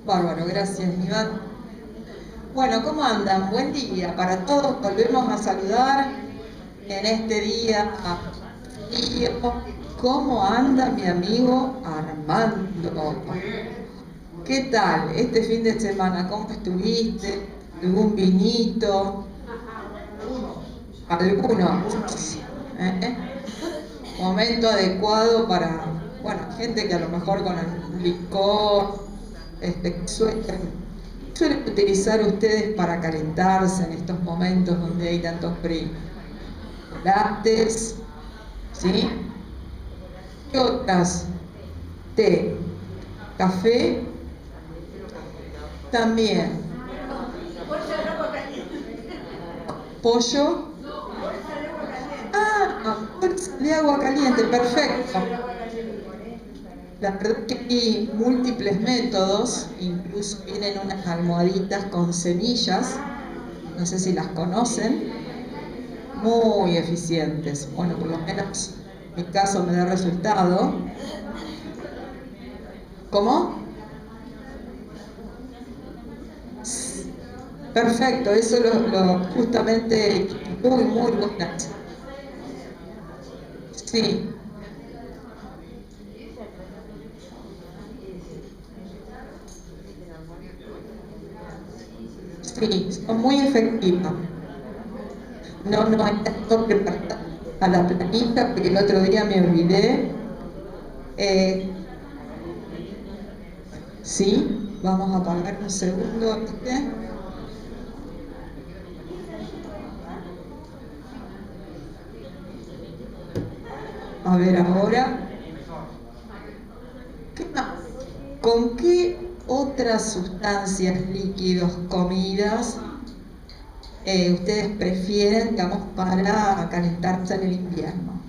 Bárbaro, gracias, Iván. Bueno, ¿cómo andan? Buen día para todos. Volvemos a saludar en este día frío. ¿Cómo anda mi amigo Armando? ¿Qué tal este fin de semana? ¿Cómo estuviste? ¿Algún vinito? ¿Alguno? ¿Eh? Momento adecuado para, bueno, gente que a lo mejor con el licor, suelen utilizar ustedes para calentarse en estos momentos donde hay tanto frío. Lates, ¿sí? ¿Qué otras? Té, café, también. Pollo. Bolsa de agua caliente, perfecto. La verdad es que hay múltiples métodos, incluso vienen unas almohaditas con semillas, no sé si las conocen, muy eficientes. Bueno, por lo menos en mi caso me da resultado. ¿Cómo? Perfecto, eso justamente muy buenas. Sí. Sí, son muy efectivas. No hay tanto preparada a la planita porque el otro día me olvidé. Eh, sí, vamos a apagar un segundo. A ver ahora. ¿Qué más? ¿Con qué otras sustancias, líquidos, comidas ustedes prefieren, digamos, para calentarse en el invierno?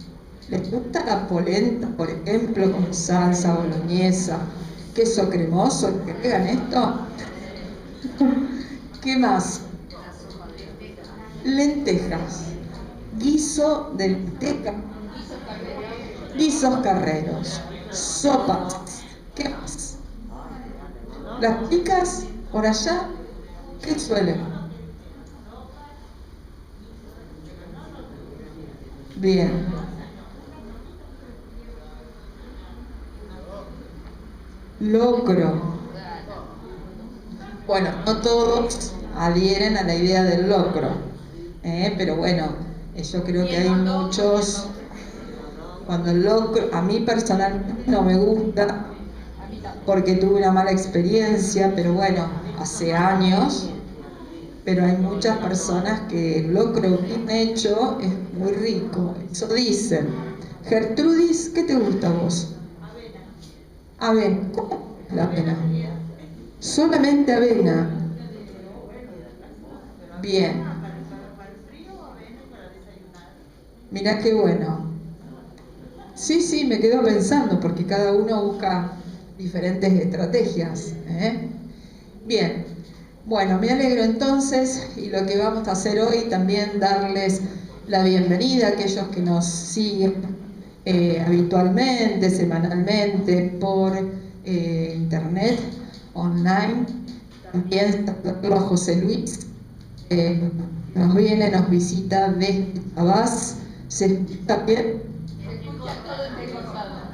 ¿Les gusta la polenta, por ejemplo, con salsa boloñesa, queso cremoso? ¿Que pegan esto? ¿Qué más? Lentejas. Guiso de lenteja. Guisos carreros. Sopas. ¿Qué más? Las chicas por allá, ¿qué suelen? Bien. Locro. Bueno, no todos adhieren a la idea del locro, pero bueno, yo creo que hay muchos. Cuando el locro, a mí personalmente no me gusta porque tuve una mala experiencia, pero bueno, hace años. Pero hay muchas personas que el locro bien hecho es muy rico, eso dicen. Gertrudis, ¿qué te gusta a vos? Avena. ¿Cómo es la avena? Solamente avena. Bien. Mirá qué bueno. Sí, sí, me quedo pensando porque cada uno busca diferentes estrategias. Bien. Bueno, me alegro entonces y lo que vamos a hacer hoy también darles la bienvenida a aquellos que nos siguen habitualmente, semanalmente por internet, online. También saludarlo a José Luis, nos visita desde Tabás. ¿Se escucha bien?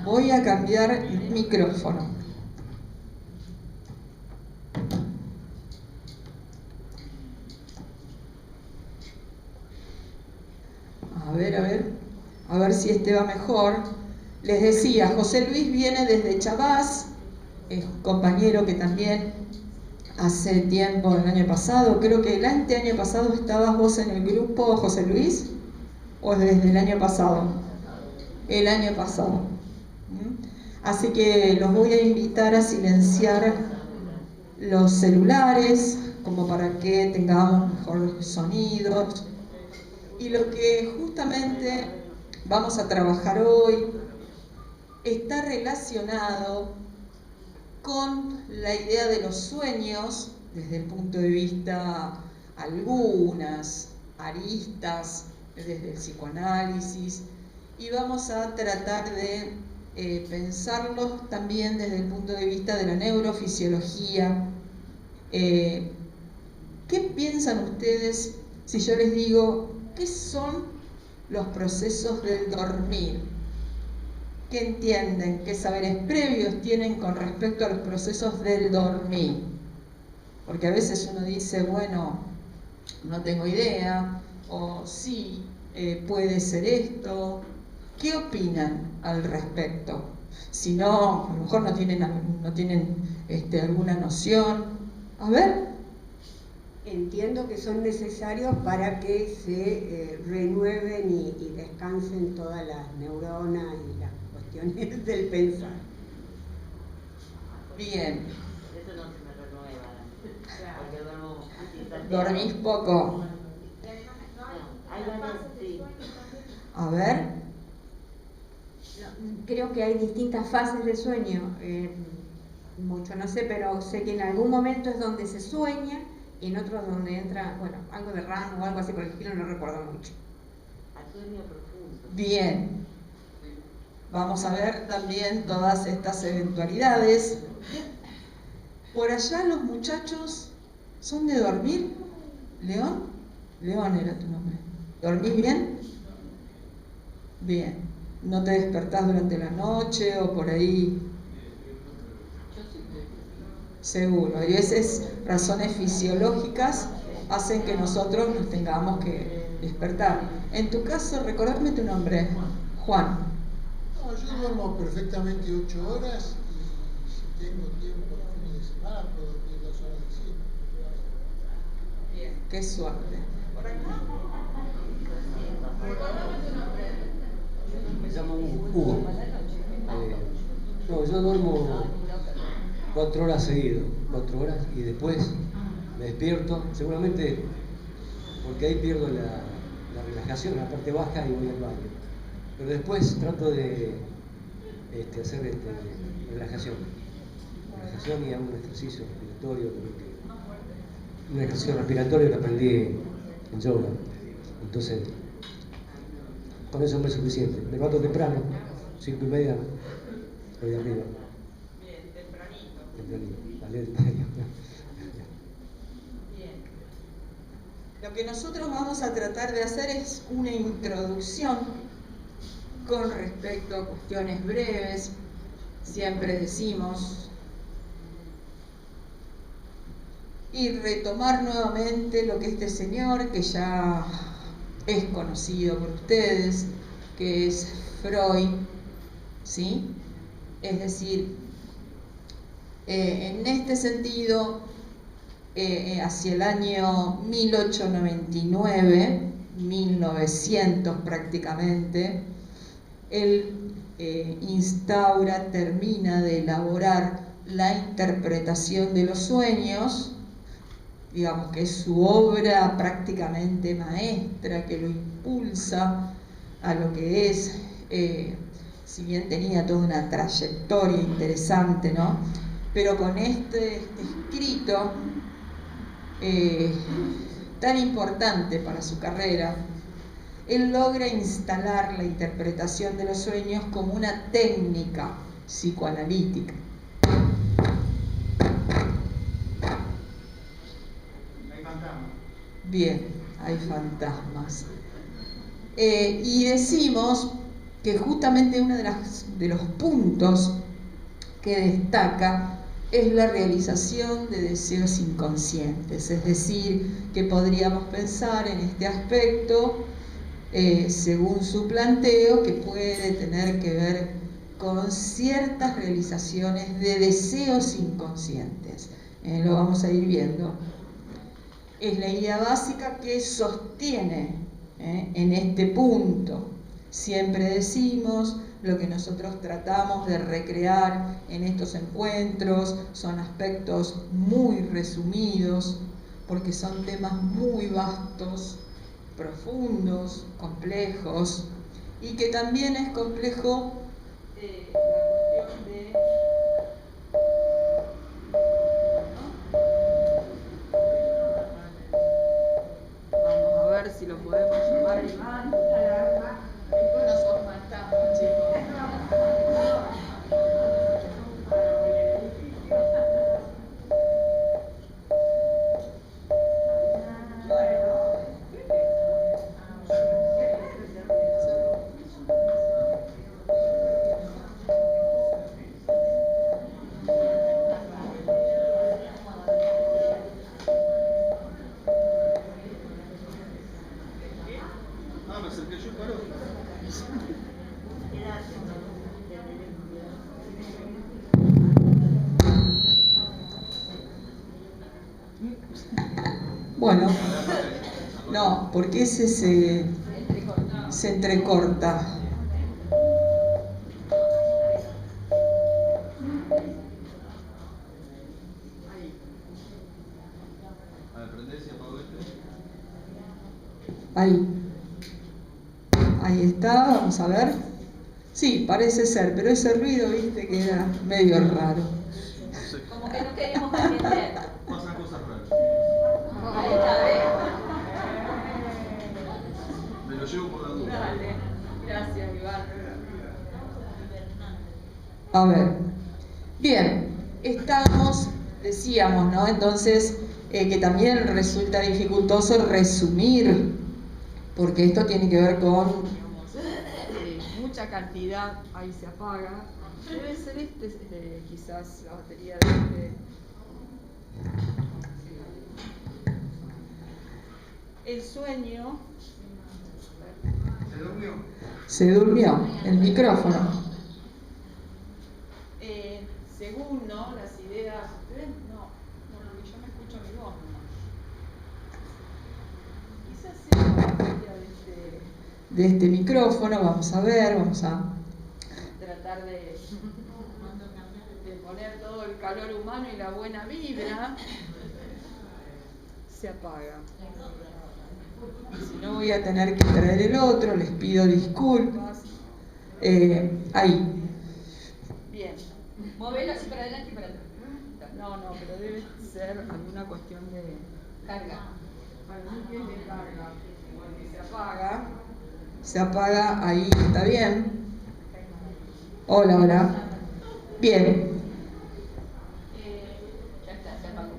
Voy a cambiar el micrófono. A ver si este va mejor. Les decía, José Luis viene desde Chabás, es un compañero que también hace tiempo, el año pasado, creo que el año pasado estabas vos en el grupo, José Luis, o desde el año pasado. El año pasado. Así que los voy a invitar a silenciar los celulares, como para que tengamos mejores sonidos. Y lo que justamente vamos a trabajar hoy está relacionado con la idea de los sueños desde el punto de vista algunas aristas desde el psicoanálisis, y vamos a tratar de pensarlos también desde el punto de vista de la neurofisiología. ¿Qué piensan ustedes si yo les digo qué son los procesos del dormir? ¿Qué entienden? ¿Qué saberes previos tienen con respecto a los procesos del dormir? Porque a veces uno dice, bueno, no tengo idea, o sí, puede ser esto. ¿Qué opinan al respecto? Si no, a lo mejor no tienen alguna noción. A ver. Entiendo que son necesarios para que se renueven y descansen todas las neuronas y las cuestiones del pensar. Bien. Eso no se me renueva, porque duermo. ¿Dormís poco? A ver. Creo que hay distintas fases de sueño. Mucho no sé, pero sé que en algún momento es donde se sueña y en otros donde entra, bueno, algo de REM o algo así por el estilo, no recuerdo mucho. Al sueño profundo. Bien. Vamos a ver también todas estas eventualidades. Por allá los muchachos son de dormir. ¿León? León era tu nombre. ¿Dormís bien? Bien. ¿No te despertás durante la noche o por ahí? Seguro. Y esas razones fisiológicas hacen que nosotros nos tengamos que despertar. En tu caso, recordadme tu nombre. Juan. No, yo duermo perfectamente 8 horas y si tengo tiempo los fines de semana puedo dormir 2 horas de cine. Bien, qué suerte. ¿Por acá? Me llamo Hugo. No, yo duermo 4 horas seguido, 4 horas, y después me despierto, seguramente porque ahí pierdo la relajación, la parte baja, y voy al baño. Pero después trato de hacer relajación y hago un ejercicio respiratorio, un ejercicio respiratorio que aprendí en yoga. Entonces, con eso me es suficiente. Me levanto temprano, 5:30, estoy arriba. Bien, tempranito. Tempranito, vale el diario. Bien. Lo que nosotros vamos a tratar de hacer es una introducción con respecto a cuestiones breves. Siempre decimos, y retomar nuevamente lo que este señor, que ya es conocido por ustedes, que es Freud, ¿sí? Es decir, en este sentido, hacia el año 1899, 1900 prácticamente, él termina de elaborar la interpretación de los sueños, digamos que es su obra prácticamente maestra, que lo impulsa a lo que es, si bien tenía toda una trayectoria interesante, ¿no? Pero con este escrito tan importante para su carrera, él logra instalar la interpretación de los sueños como una técnica psicoanalítica. Hay fantasmas. Bien, hay fantasmas. Y decimos que justamente uno de los puntos que destaca es la realización de deseos inconscientes, es decir, que podríamos pensar en este aspecto, según su planteo, que puede tener que ver con ciertas realizaciones de deseos inconscientes. Lo vamos a ir viendo. Es la idea básica que sostiene en este punto. Siempre decimos, lo que nosotros tratamos de recrear en estos encuentros son aspectos muy resumidos, porque son temas muy vastos, profundos, complejos, y que también es complejo la cuestión de... Vamos a ver si lo podemos llamar Iván. No sos fantasma, chicos. Bueno, no, porque ese se entrecorta. Ahí está, vamos a ver. Sí, parece ser, pero ese ruido, viste, que era medio raro. Como que no queríamos atender. Pasan cosas raras. Ahí está, ¿ves? Me lo llevo por la duda. Dale, gracias, Iván. A ver, bien, estamos, decíamos, ¿no? Entonces, que también resulta dificultoso resumir, porque esto tiene que ver con mucha cantidad, ahí se apaga. Debe ser quizás la batería de el sueño. ¿Se durmió? se durmió el micrófono. Según ¿no? las ideas, ustedes no, porque yo me escucho mi voz nomás. Quizás sea la batería De este micrófono, vamos a ver, vamos a tratar de poner todo el calor humano y la buena vibra. Se apaga. Si no, voy a tener que traer el otro, les pido disculpas. Ahí. Bien. Movelo así para adelante y para atrás. No, pero debe ser alguna cuestión de Carga. para mí que es de carga. Porque se apaga. Se apaga, ahí está bien. Hola, hola. Bien. Ya está, se apagó.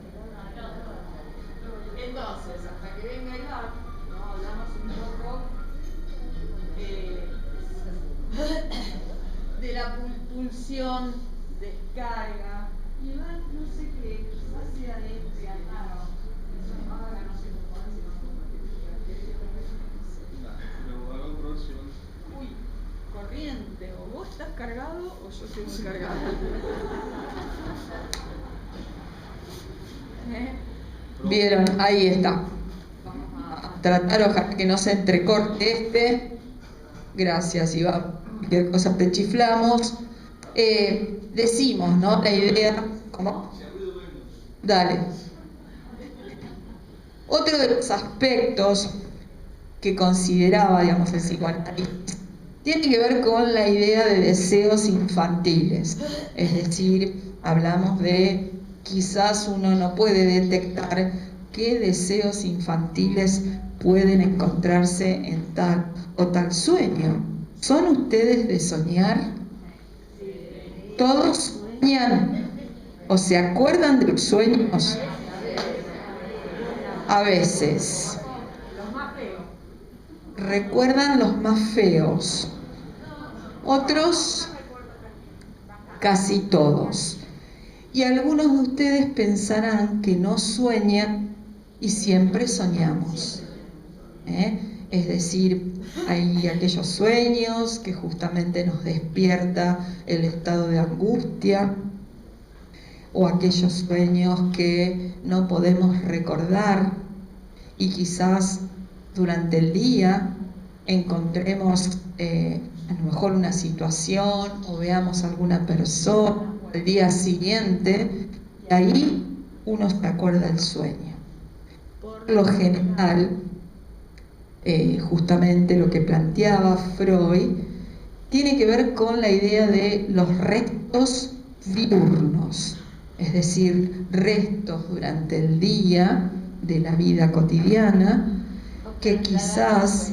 Entonces, hasta que venga Iván, ¿no? Hablamos un poco de la pulsión, descarga. Iván, no sé qué, quizás sea de este año. Se apaga, no sé cómo es, Pero hago producción. Uy, corriente, o vos estás cargado o yo estoy muy cargado. Vieron, ahí está. Vamos a Tratar ojalá que no se entrecorte este. Gracias, Iván. Cualquier cosa te chiflamos. Decimos, ¿no? La idea. ¿Cómo? Dale. Otro de los aspectos que consideraba, digamos, el psicoanálisis tiene que ver con la idea de deseos infantiles. Es decir, hablamos de quizás uno no puede detectar qué deseos infantiles pueden encontrarse en tal o tal sueño. ¿Son ustedes de soñar? ¿Todos sueñan o se acuerdan de los sueños? A veces. Recuerdan los más feos. Otros, casi todos. Y algunos de ustedes pensarán que no sueñan y siempre soñamos. Es decir, hay aquellos sueños que justamente nos despierta el estado de angustia, o aquellos sueños que no podemos recordar y quizás durante el día encontremos a lo mejor una situación o veamos alguna persona al día siguiente y ahí uno se acuerda del sueño. Por lo general, justamente lo que planteaba Freud tiene que ver con la idea de los restos diurnos, es decir, restos durante el día de la vida cotidiana que quizás...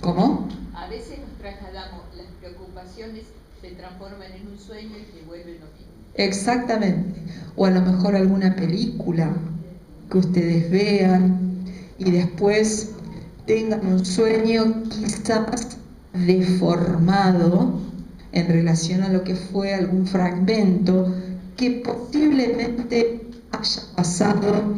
¿Cómo? A veces nos trasladamos, las preocupaciones se transforman en un sueño y se vuelven lo mismo. Exactamente. O a lo mejor alguna película que ustedes vean y después tengan un sueño quizás deformado en relación a lo que fue algún fragmento que posiblemente haya pasado,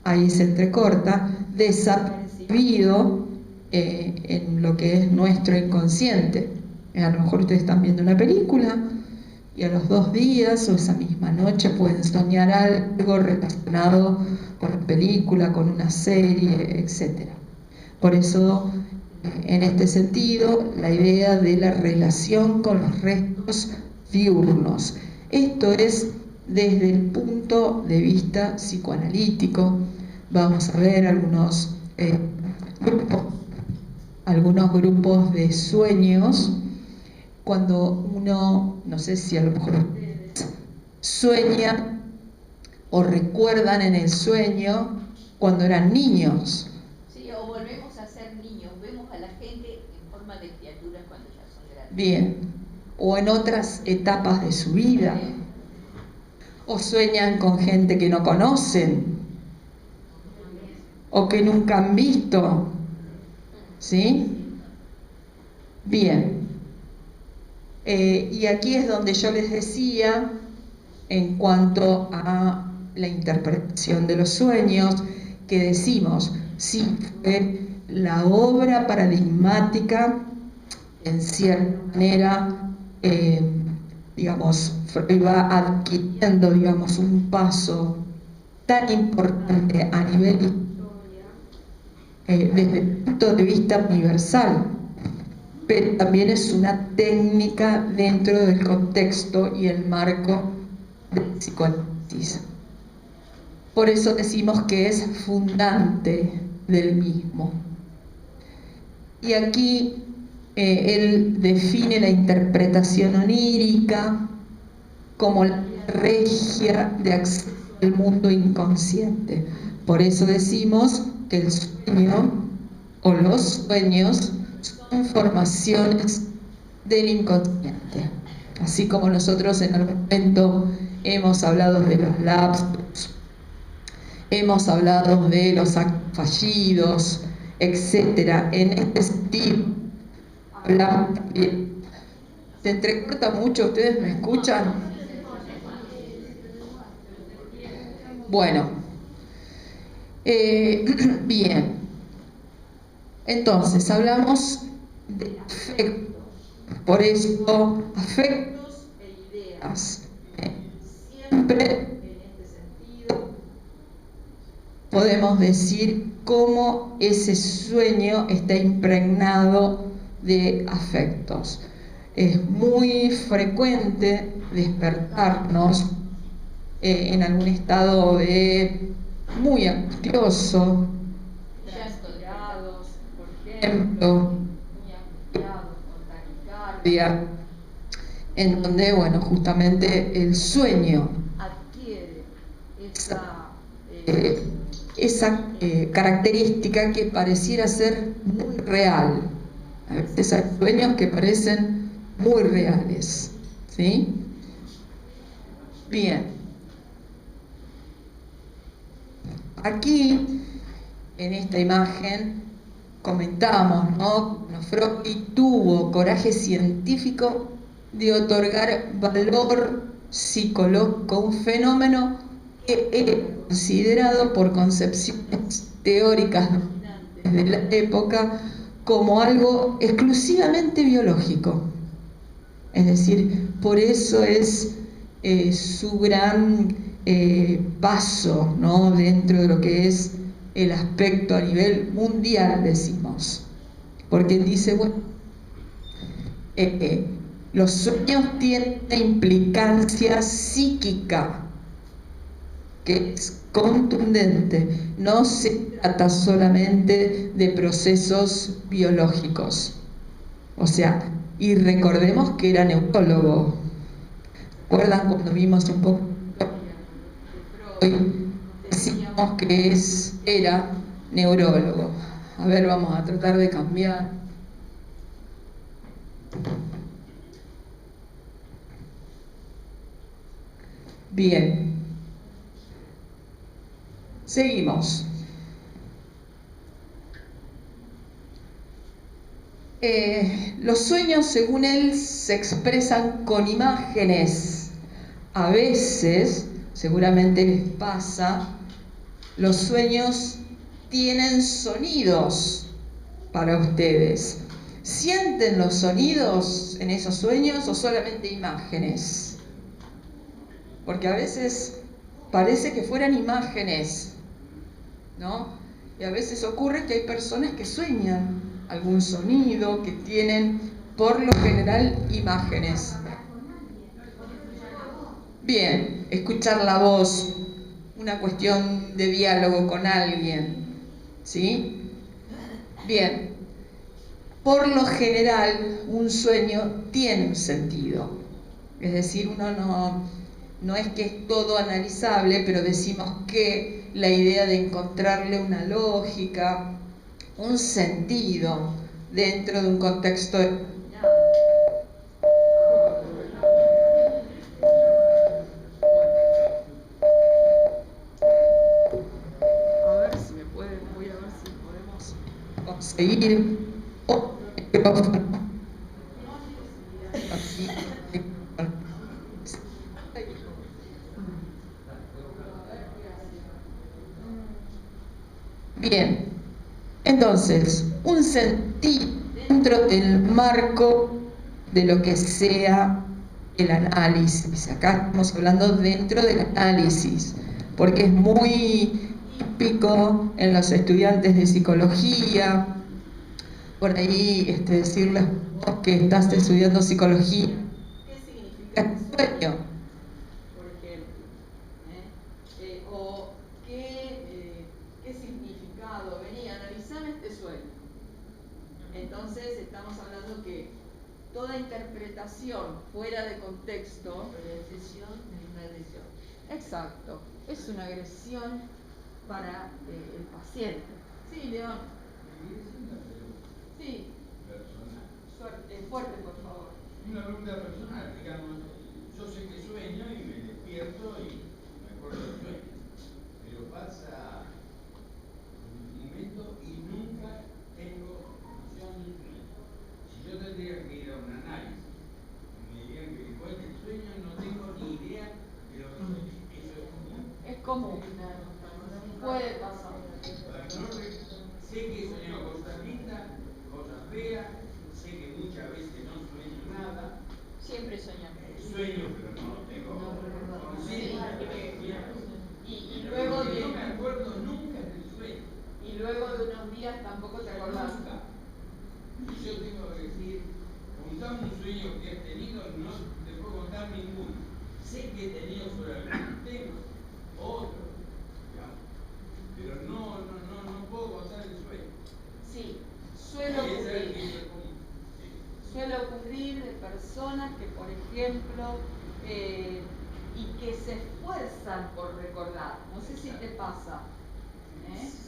ahí se entrecorta, desapercibido en lo que es nuestro inconsciente. A lo mejor ustedes están viendo una película y a los 2 días o esa misma noche pueden soñar algo relacionado con una película, con una serie, etc. Por eso, en este sentido, la idea de la relación con los restos diurnos. Esto es desde el punto de vista psicoanalítico. Vamos a ver algunos grupos de sueños. Cuando uno, no sé si a lo mejor sueña o recuerdan en el sueño cuando eran niños. Sí, o volvemos a ser niños, vemos a la gente en forma de criaturas cuando ya son grandes. Bien, o en otras etapas de su vida. O sueñan con gente que no conocen o que nunca han visto. ¿Sí? Bien. Y aquí es donde yo les decía, en cuanto a la interpretación de los sueños, que decimos, sí, fue la obra paradigmática, en cierta manera, digamos, va adquiriendo, digamos, un paso tan importante a nivel desde el punto de vista universal, pero también es una técnica dentro del contexto y el marco del psicoanálisis. Por eso decimos que es fundante del mismo. Y aquí él define la interpretación onírica como la regia de acceso al mundo inconsciente. Por eso decimos que el sueño o los sueños son formaciones del inconsciente. Así como nosotros en algún momento hemos hablado de los lapsus, hemos hablado de los actos fallidos, etc. En este sentido, hablamos también. ¿Se entrecorta mucho? ¿Ustedes me escuchan? Bueno, bien. Entonces, hablamos de afecto. Por eso, afectos e ideas. Siempre, en este sentido, podemos decir cómo ese sueño está impregnado de afectos. Es muy frecuente despertarnos en algún estado muy angustioso, por ejemplo, muy angustiados, con taquicardia, en donde, bueno, justamente el sueño adquiere esa característica que pareciera ser muy real. A veces hay sueños que parecen muy reales, ¿sí? Bien. Aquí, en esta imagen, comentamos, ¿no? Freud tuvo coraje científico de otorgar valor psicológico a un fenómeno que era considerado por concepciones teóricas de la época como algo exclusivamente biológico. Es decir, por eso es su gran paso, ¿no? Dentro de lo que es el aspecto a nivel mundial, decimos. Porque dice, bueno, los sueños tienen una implicancia psíquica que es contundente. No se trata solamente de procesos biológicos. O sea, y recordemos que era neurólogo. ¿Recuerdan cuando vimos un poco de Freud? Decíamos que era neurólogo. A ver, vamos a tratar de cambiar. Bien. Seguimos. Los sueños, según él, se expresan con imágenes. A veces, seguramente les pasa, los sueños tienen sonidos para ustedes. ¿Sienten los sonidos en esos sueños o solamente imágenes? porque a veces parece que fueran imágenes, ¿no? Y a veces ocurre que hay personas que sueñan algún sonido, que tienen por lo general imágenes. Bien, escuchar la voz, una cuestión de diálogo con alguien, ¿sí? Bien, por lo general un sueño tiene un sentido, es decir, uno no es que es todo analizable, pero decimos que la idea de encontrarle una lógica, un sentido dentro de un contexto conseguir bien, entonces un sentido dentro del marco de lo que sea el análisis. Acá estamos hablando dentro del análisis, porque es muy típico en los estudiantes de psicología, por ahí decirles que estás estudiando psicología. ¿Qué significa el sueño? Por ejemplo. O qué significado. Vení, analizame este sueño. Entonces estamos hablando que toda interpretación fuera de contexto. Decisión es una agresión. Exacto. Es una agresión para el paciente. Sí, León. Sí. Fuerte, por favor. Una pregunta personal, digamos, yo sé que sueño y me despierto y me acuerdo del sueño, pero pasa un momento y nunca tengo noción del sueño. Si yo tendría que ir a un análisis, me dirían que después del sueño no tengo ni idea de lo que soñé. Eso es común. Es común. Puede pasar. Sé que he soñado cosas lindas, cosas feas, sé que muchas veces no sueño nada. Siempre soñamos. Sueño, pero no lo tengo conciencia. Y luego de... No me acuerdo nunca del sueño. Y luego de unos días tampoco te acordás. Y yo tengo que decir, contame un sueño que has tenido, no te puedo contar ninguno. Sé que he tenido sobre algún tema, otro, digamos, pero no puedo contar el sueño. Sí, suele ocurrir de personas que, por ejemplo, y que se esfuerzan por recordar. No sé si te pasa.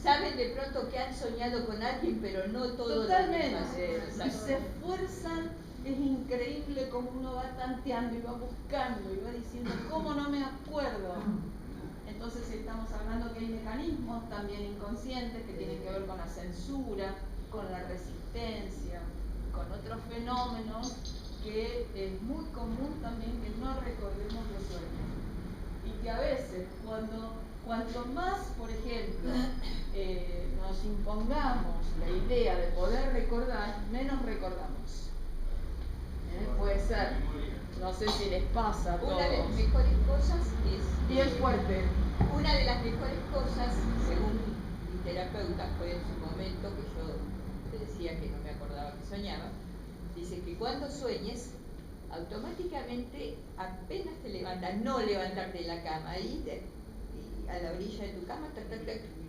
Saben de pronto que han soñado con alguien, pero no todo. Totalmente. Y se esfuerzan, es increíble cómo uno va tanteando y va buscando y va diciendo, ¿cómo no me acuerdo? Entonces estamos hablando que hay mecanismos también inconscientes que tienen que ver con la censura, con la resistencia, con otros fenómenos que es muy común también que no recordemos los sueños. Y que a veces cuanto más, por ejemplo, nos impongamos la idea de poder recordar, menos recordamos. Puede ser, no sé si les pasa a todos. Una de las mejores cosas es... Bien fuerte. Una de las mejores cosas, según mi terapeuta, fue en su momento que yo te decía que no me acordaba que soñaba, dice que cuando sueñes, automáticamente apenas te levantas, no levantarte de la cama, y a la orilla de tu cama,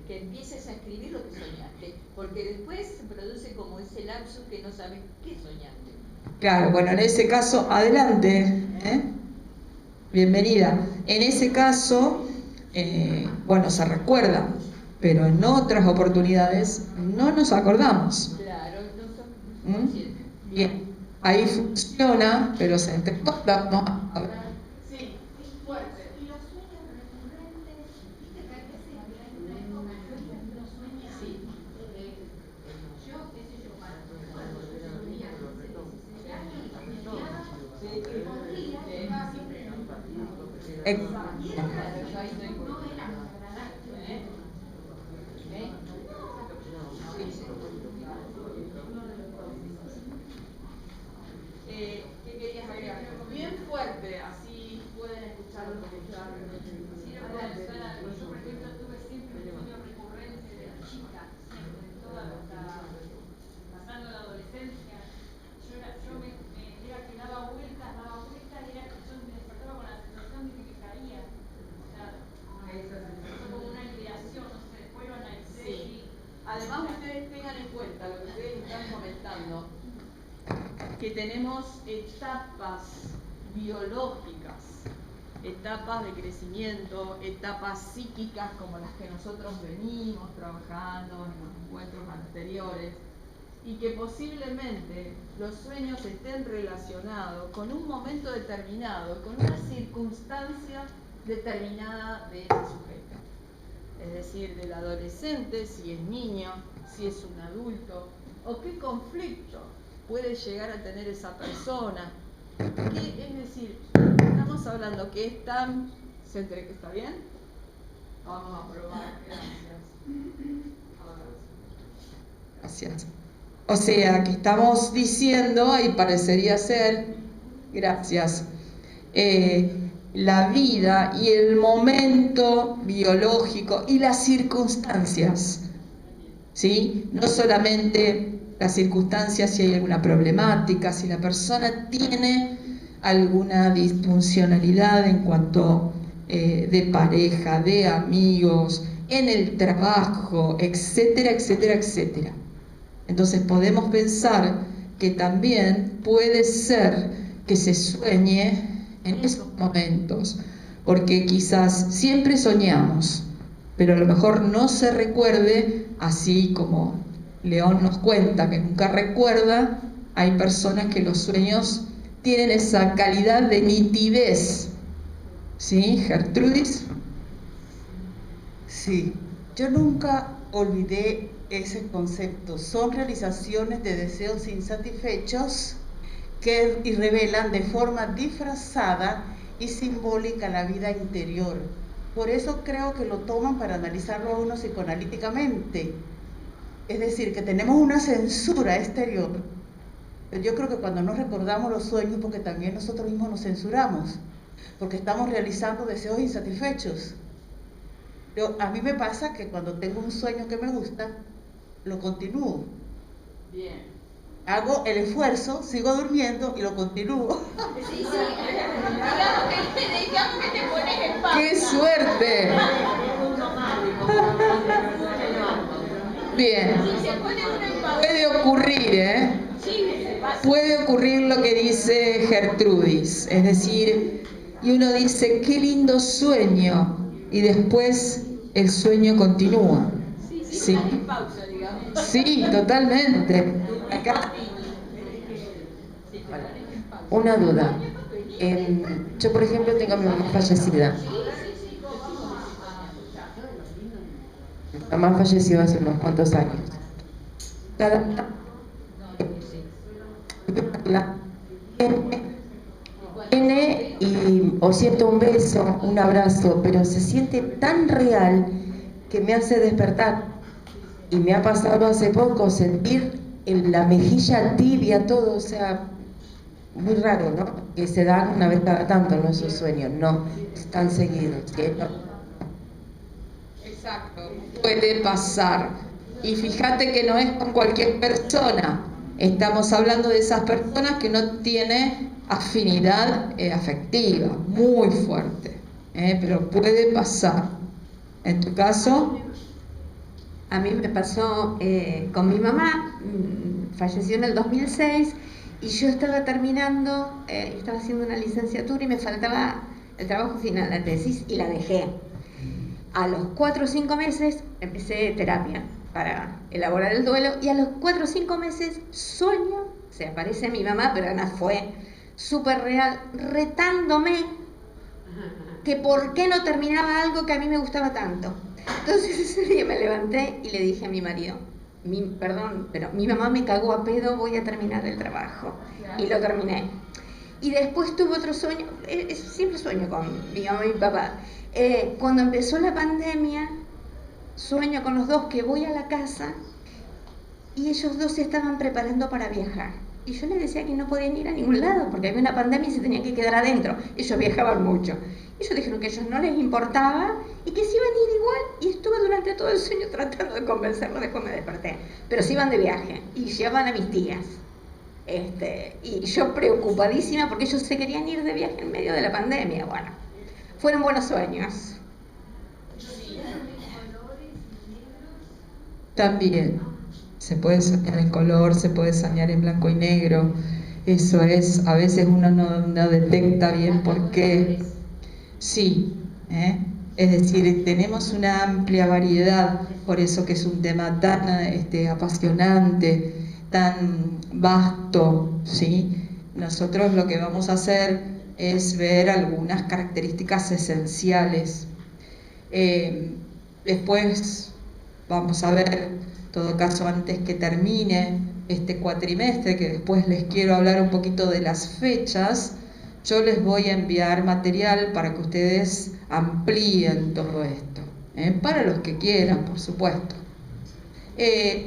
que empieces a escribir lo que soñaste, porque después se produce como ese lapsus que no sabes qué soñaste. Claro, bueno, en ese caso, adelante, bienvenida. En ese caso, bueno, se recuerda, pero en otras oportunidades no nos acordamos. Claro, no somos conscientes. Bien, ahí funciona, pero se entrecorta, ¿no? Sí, fuerte. Y los sueños recurrentes, viste que a veces hay una época, yo por ejemplo sueño, yo qué sé yo, cuando yo tenía 15, 16 años, soñaba que podría, estaba siempre en un partido. Y era no era agradable. ¿Qué querías agregar? Bien fuerte, así pueden escuchar lo que está que tenemos etapas biológicas, etapas de crecimiento, etapas psíquicas como las que nosotros venimos trabajando en los encuentros anteriores, y que posiblemente los sueños estén relacionados con un momento determinado, con una circunstancia determinada de ese sujeto. Es decir, del adolescente, si es niño, si es un adulto, o qué conflicto puede llegar a tener esa persona. Es decir, estamos hablando que es tan... ¿Está bien? Vamos a probar, Gracias. O sea, que estamos diciendo, y parecería ser, gracias, la vida y el momento biológico y las circunstancias, ¿sí? No solamente las circunstancias si hay alguna problemática, si la persona tiene alguna disfuncionalidad en cuanto de pareja, de amigos, en el trabajo, etcétera, etcétera, etcétera. Entonces podemos pensar que también puede ser que se sueñe en esos momentos, porque quizás siempre soñamos, pero a lo mejor no se recuerde, así como León nos cuenta que nunca recuerda. Hay personas que los sueños tienen esa calidad de nitidez. ¿Sí, Gertrudis? Sí, yo nunca olvidé ese concepto. Son realizaciones de deseos insatisfechos que revelan de forma disfrazada y simbólica la vida interior. Por eso creo que lo toman para analizarlo a uno psicoanalíticamente. Es decir, que tenemos una censura exterior. Pero yo creo que cuando no recordamos los sueños, porque también nosotros mismos nos censuramos, porque estamos realizando deseos insatisfechos. A mí me pasa que cuando tengo un sueño que me gusta, lo continúo. Bien. Hago el esfuerzo, sigo durmiendo y lo continúo. Sí, digamos que te pones en pausa. ¡Qué suerte! Bien. Puede ocurrir, ¿eh? Puede ocurrir lo que dice Gertrudis. Es decir, y uno dice, qué lindo sueño, y después el sueño continúa. Sí, sí, totalmente. Acá. Una duda. Yo, por ejemplo, tengo a mi mamá fallecida. Mi mamá falleció hace unos cuantos años. Viene y o siento un beso, un abrazo, pero se siente tan real que me hace despertar. Y me ha pasado hace poco sentir en la mejilla tibia, todo, o sea, muy raro, ¿no? Que se dan una vez cada tanto, ¿no? Esos sueños, no están seguidos, ¿cierto? Exacto, puede pasar. Y fíjate que no es con cualquier persona. Estamos hablando de esas personas que no tienen afinidad afectiva, muy fuerte, pero puede pasar. En tu caso, a mí me pasó con mi mamá, falleció en el 2006 y yo estaba terminando, estaba haciendo una licenciatura y me faltaba el trabajo final, la tesis, y la dejé. A los 4 o 5 meses empecé terapia para elaborar el duelo y a los 4 o 5 meses sueño, se aparece mi mamá, pero además fue súper real, retándome que por qué no terminaba algo que a mí me gustaba tanto. Entonces ese día me levanté y le dije a mi marido, perdón, pero mi mamá me cagó a pedo, voy a terminar el trabajo. Y lo terminé. Y después tuve otro sueño, siempre sueño con mi mamá y mi papá. Cuando empezó la pandemia, sueño con los dos que voy a la casa y ellos dos se estaban preparando para viajar. Y yo les decía que no podían ir a ningún lado porque había una pandemia y se tenían que quedar adentro. Ellos viajaban mucho. Ellos dijeron que a ellos no les importaba y que se iban a ir igual. Y estuve durante todo el sueño tratando de convencerlos, después me desperté. Pero se iban de viaje y llevaban a mis tías. Y yo preocupadísima porque ellos se querían ir de viaje en medio de la pandemia. Bueno, fueron buenos sueños. También se puede soñar en color, se puede soñar en blanco y negro. Eso es, a veces uno no detecta bien por qué. Sí, es decir, tenemos una amplia variedad, por eso que es un tema tan apasionante, tan vasto, ¿sí? Nosotros lo que vamos a hacer es ver algunas características esenciales. Después vamos a ver, en todo caso, antes que termine este cuatrimestre, que después les quiero hablar un poquito de las fechas, yo les voy a enviar material para que ustedes amplíen todo esto, para los que quieran, por supuesto.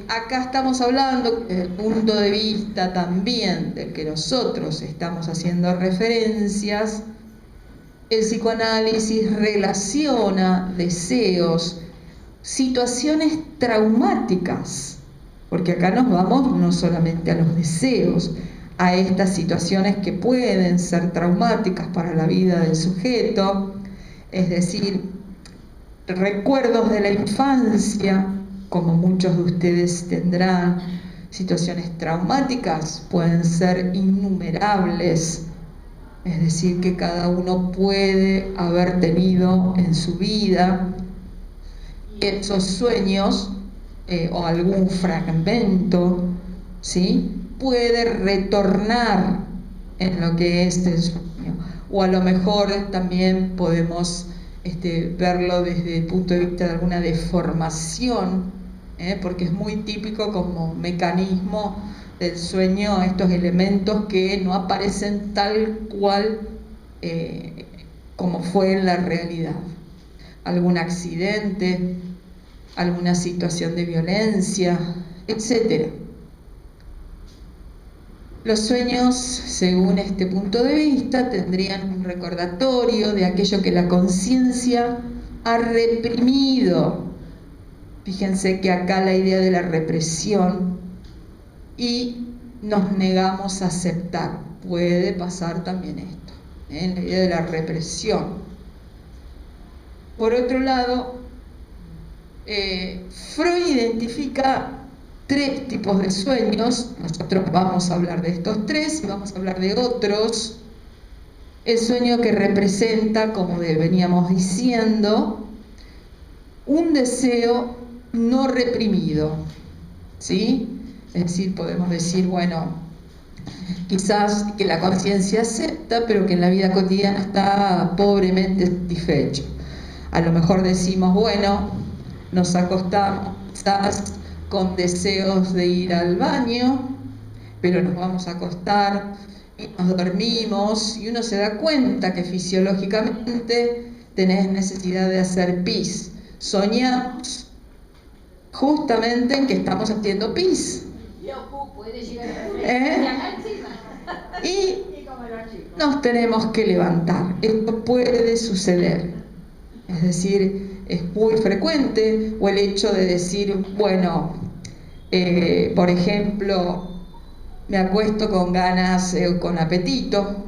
Acá estamos hablando desde el punto de vista también del que nosotros estamos haciendo referencias. El psicoanálisis relaciona deseos, situaciones traumáticas, porque acá nos vamos no solamente a los deseos, a estas situaciones que pueden ser traumáticas para la vida del sujeto, es decir, recuerdos de la infancia, como muchos de ustedes tendrán, situaciones traumáticas pueden ser innumerables, es decir, que cada uno puede haber tenido en su vida, y esos sueños o algún fragmento, ¿sí?, puede retornar en lo que es el sueño, o a lo mejor también podemos verlo desde el punto de vista de alguna deformación, porque es muy típico como mecanismo del sueño estos elementos que no aparecen tal cual como fue en la realidad. Algún accidente, alguna situación de violencia, etc. Los sueños, según este punto de vista, tendrían un recordatorio de aquello que la conciencia ha reprimido. Fíjense que acá la idea de la represión, y nos negamos a aceptar. Puede pasar también esto, la idea de la represión. Por otro lado, Freud identifica 3 tipos de sueños. Nosotros vamos a hablar de estos 3 y vamos a hablar de otros. El sueño que representa, como veníamos diciendo, un deseo no reprimido, ¿sí? Es decir, podemos decir, bueno, quizás que la conciencia acepta, pero que en la vida cotidiana está pobremente satisfecho. A lo mejor decimos, bueno, nos acostamos quizás con deseos de ir al baño, pero nos vamos a acostar y nos dormimos, y uno se da cuenta que fisiológicamente tenés necesidad de hacer pis. Soñamos justamente en que estamos haciendo pis. Y nos tenemos que levantar. Esto puede suceder. Es decir, es muy frecuente, o el hecho de decir, bueno, por ejemplo, me acuesto con ganas, con apetito,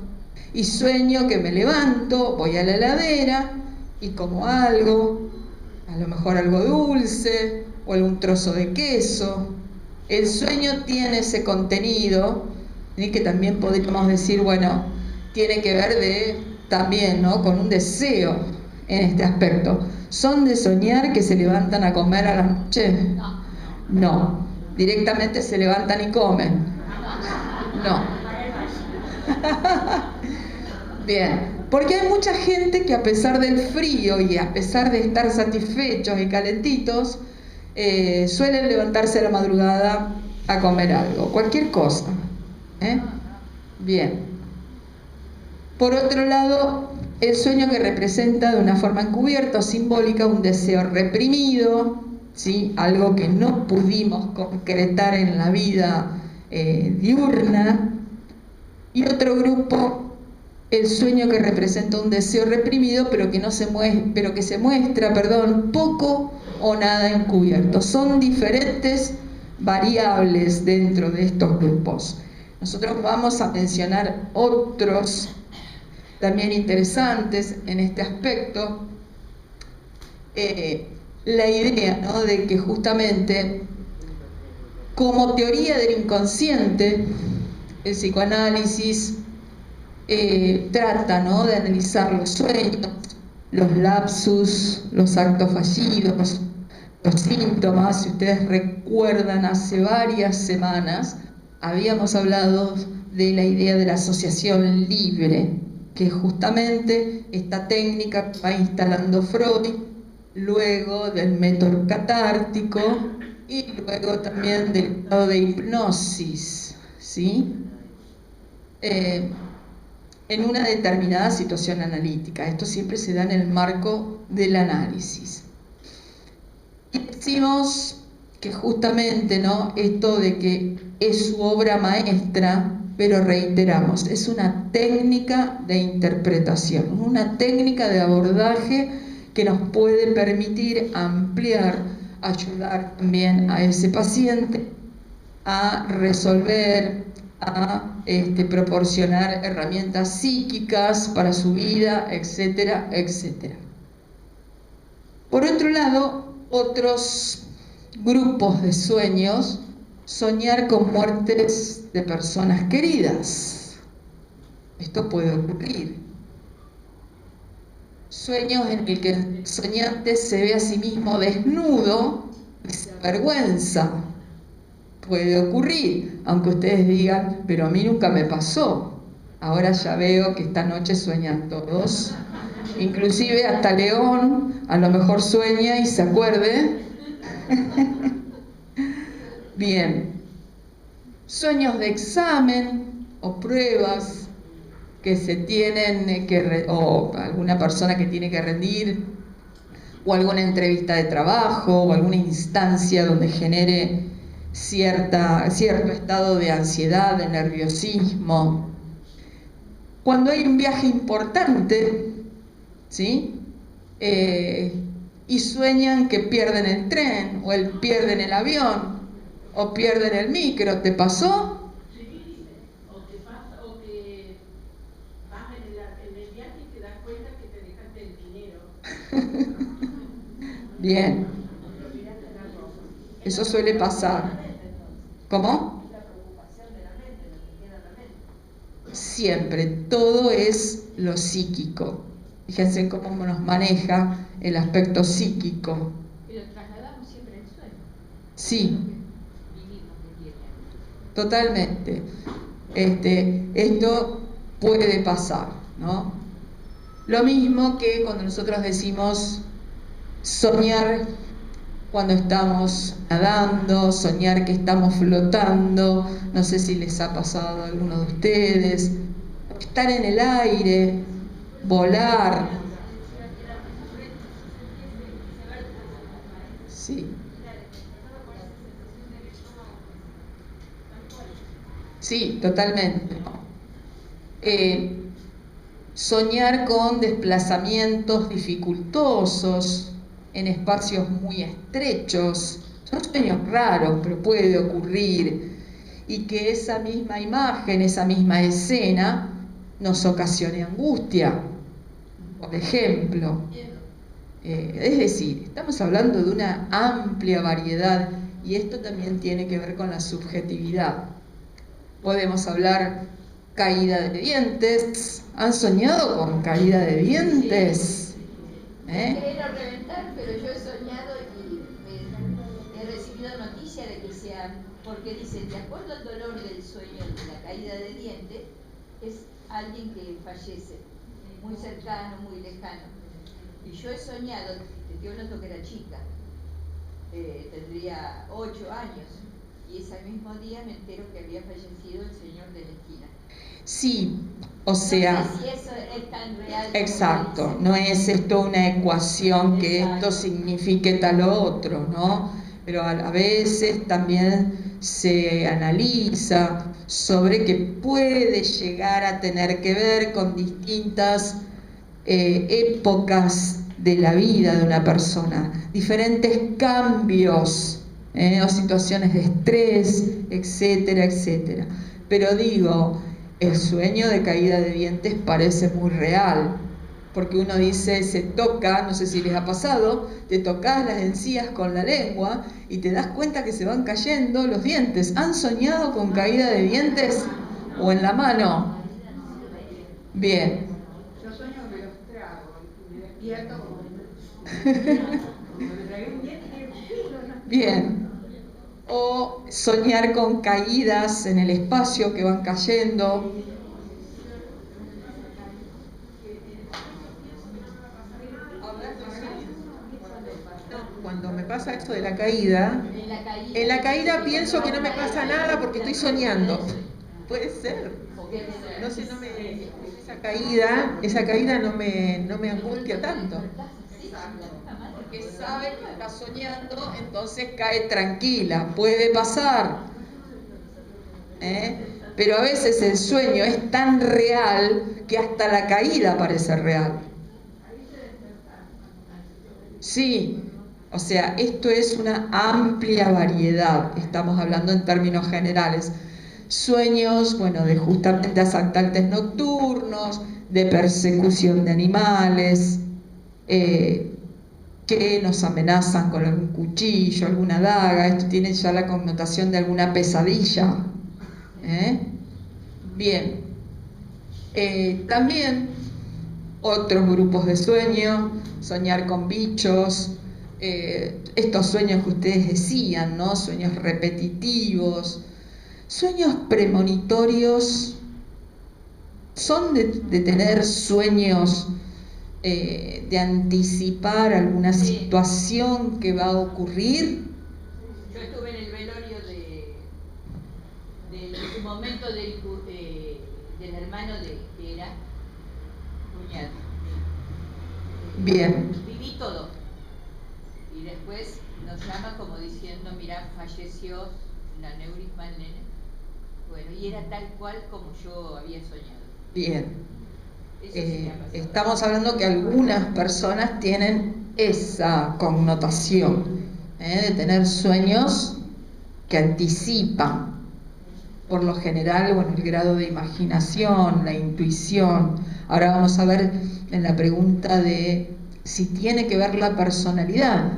y sueño que me levanto, voy a la heladera y como algo, a lo mejor algo dulce o algún trozo de queso. El sueño tiene ese contenido, ¿sí?, que también podríamos decir, bueno, tiene que ver también, ¿no?, con un deseo en este aspecto. ¿Son de soñar que se levantan a comer a la noche? No. Directamente se levantan y comen. No. Bien. Porque hay mucha gente que, a pesar del frío y a pesar de estar satisfechos y calentitos, suelen levantarse a la madrugada a comer algo, cualquier cosa. Bien. Por otro lado, el sueño que representa de una forma encubierta o simbólica un deseo reprimido, ¿sí?, algo que no pudimos concretar en la vida diurna. Y otro grupo, el sueño que representa un deseo reprimido, pero que se muestra poco o nada encubierto. Son diferentes variables dentro de estos grupos. Nosotros vamos a mencionar otros también interesantes en este aspecto. La idea, ¿no?, de que justamente como teoría del inconsciente el psicoanálisis trata, ¿no?, de analizar los sueños, los lapsus, los actos fallidos, los síntomas. Si ustedes recuerdan, hace varias semanas habíamos hablado de la idea de la asociación libre, que es justamente esta técnica que va instalando Freud, luego del método catártico y luego también del estado de hipnosis, ¿sí? En una determinada situación analítica. Esto siempre se da en el marco del análisis. Y decimos que justamente, ¿no?, esto de que es su obra maestra, pero reiteramos, es una técnica de interpretación, una técnica de abordaje que nos puede permitir ampliar, ayudar también a ese paciente a resolver, a proporcionar herramientas psíquicas para su vida, etcétera, etcétera. Por otro lado, otros grupos de sueños, soñar con muertes de personas queridas. Esto puede ocurrir. Sueños en el que el soñante se ve a sí mismo desnudo y se avergüenza. Puede ocurrir, aunque ustedes digan, pero a mí nunca me pasó. Ahora ya veo que esta noche sueñan todos. Inclusive hasta León a lo mejor sueña y se acuerde. Bien. Sueños de examen o pruebas que se tienen o alguna persona que tiene que rendir, o alguna entrevista de trabajo, o alguna instancia donde genere cierto estado de ansiedad, de nerviosismo. Cuando hay un viaje importante, ¿sí?, y sueñan que pierden el tren, o pierden el avión, o pierden el micro. ¿Te pasó? Sí, o te pasa, o que vas en el viaje y te das cuenta que te dejaste el dinero. Bien. Eso suele pasar. ¿Cómo? Siempre, todo es lo psíquico. Fíjense cómo nos maneja el aspecto psíquico. Pero trasladamos siempre el sueño. Sí. Totalmente. Esto puede pasar, ¿no? Lo mismo que cuando nosotros decimos soñar cuando estamos nadando, soñar que estamos flotando, no sé si les ha pasado a alguno de ustedes, estar en el aire, volar. Sí. Sí, totalmente. Soñar con desplazamientos dificultosos en espacios muy estrechos. Son sueños raros, pero puede ocurrir. Y que esa misma imagen, esa misma escena, nos ocasione angustia. Por ejemplo. Es decir, estamos hablando de una amplia variedad, y esto también tiene que ver con la subjetividad. Podemos hablar caída de dientes. ¿Han soñado con caída de dientes? Quiero reventar, pero yo he soñado y he recibido noticia de que sea, porque dicen, de acuerdo al dolor del sueño de la caída de dientes, es alguien que fallece, muy cercano, muy lejano. Y yo he soñado, te estoy hablando que era chica, tendría 8 años, y ese mismo día me entero que había fallecido el señor de la esquina. Sí, o sea, no sé si eso es tan real. exacto, no es esto una ecuación que esto signifique tal o otro, ¿no? Pero a veces también se analiza sobre que puede llegar a tener que ver con distintas épocas de la vida de una persona, diferentes cambios o situaciones de estrés, etcétera, etcétera. Pero digo, el sueño de caída de dientes parece muy real, porque uno dice, se toca, no sé si les ha pasado, te tocas las encías con la lengua y te das cuenta que se van cayendo los dientes. ¿Han soñado con caída de dientes? o en la mano. Bien. Yo sueño que me los trago y me despierto como me tragué un diente y digo, Bien. O soñar con caídas en el espacio que van cayendo. Cuando me pasa esto de la caída, en la caída pienso que no me pasa nada porque estoy soñando. Puede ser. No sé, esa caída no me angustia tanto. Porque sabe que está soñando, entonces cae tranquila. Puede pasar. Pero a veces el sueño es tan real que hasta la caída parece real. Sí. O sea, esto es una amplia variedad, estamos hablando en términos generales. Sueños, bueno, de justamente asaltantes nocturnos, de persecución de animales, que nos amenazan con algún cuchillo, alguna daga. Esto tiene ya la connotación de alguna pesadilla. Bien. También otros grupos de sueño, soñar con bichos, estos sueños que ustedes decían, ¿no? Sueños repetitivos, sueños premonitorios. ¿Son de tener sueños de anticipar alguna situación que va a ocurrir? Yo estuve en el velorio en su momento del hermano que era cuñado. Bien. Viví todo. Y después nos llama como diciendo, mirá, falleció un aneurisma el nene. Bueno, y era tal cual como yo había soñado. Bien. Eso sí me ha pasado. Estamos hablando que algunas personas tienen esa connotación, de tener sueños que anticipan. Por lo general, bueno, el grado de imaginación, la intuición. Ahora vamos a ver en la pregunta de si tiene que ver la personalidad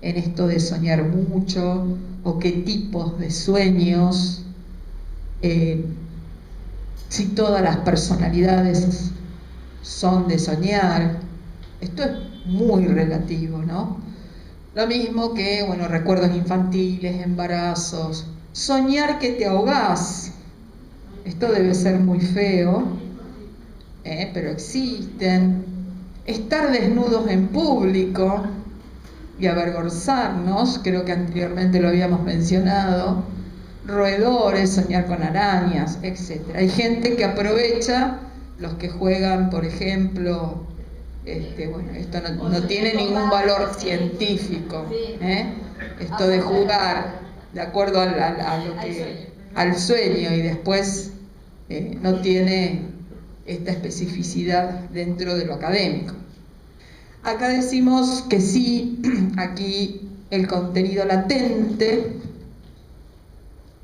en esto de soñar mucho o qué tipos de sueños, si todas las personalidades son de soñar. Esto es muy relativo, ¿no? Lo mismo que, bueno, recuerdos infantiles, embarazos, soñar que te ahogás. Esto debe ser muy feo, pero existen. Estar desnudos en público y avergonzarnos, creo que anteriormente lo habíamos mencionado, roedores, soñar con arañas, etc. Hay gente que aprovecha, los que juegan, por ejemplo, bueno, esto no tiene ningún valor científico, esto de jugar de acuerdo al sueño y después no tiene esta especificidad dentro de lo académico. Acá decimos que sí, aquí el contenido latente,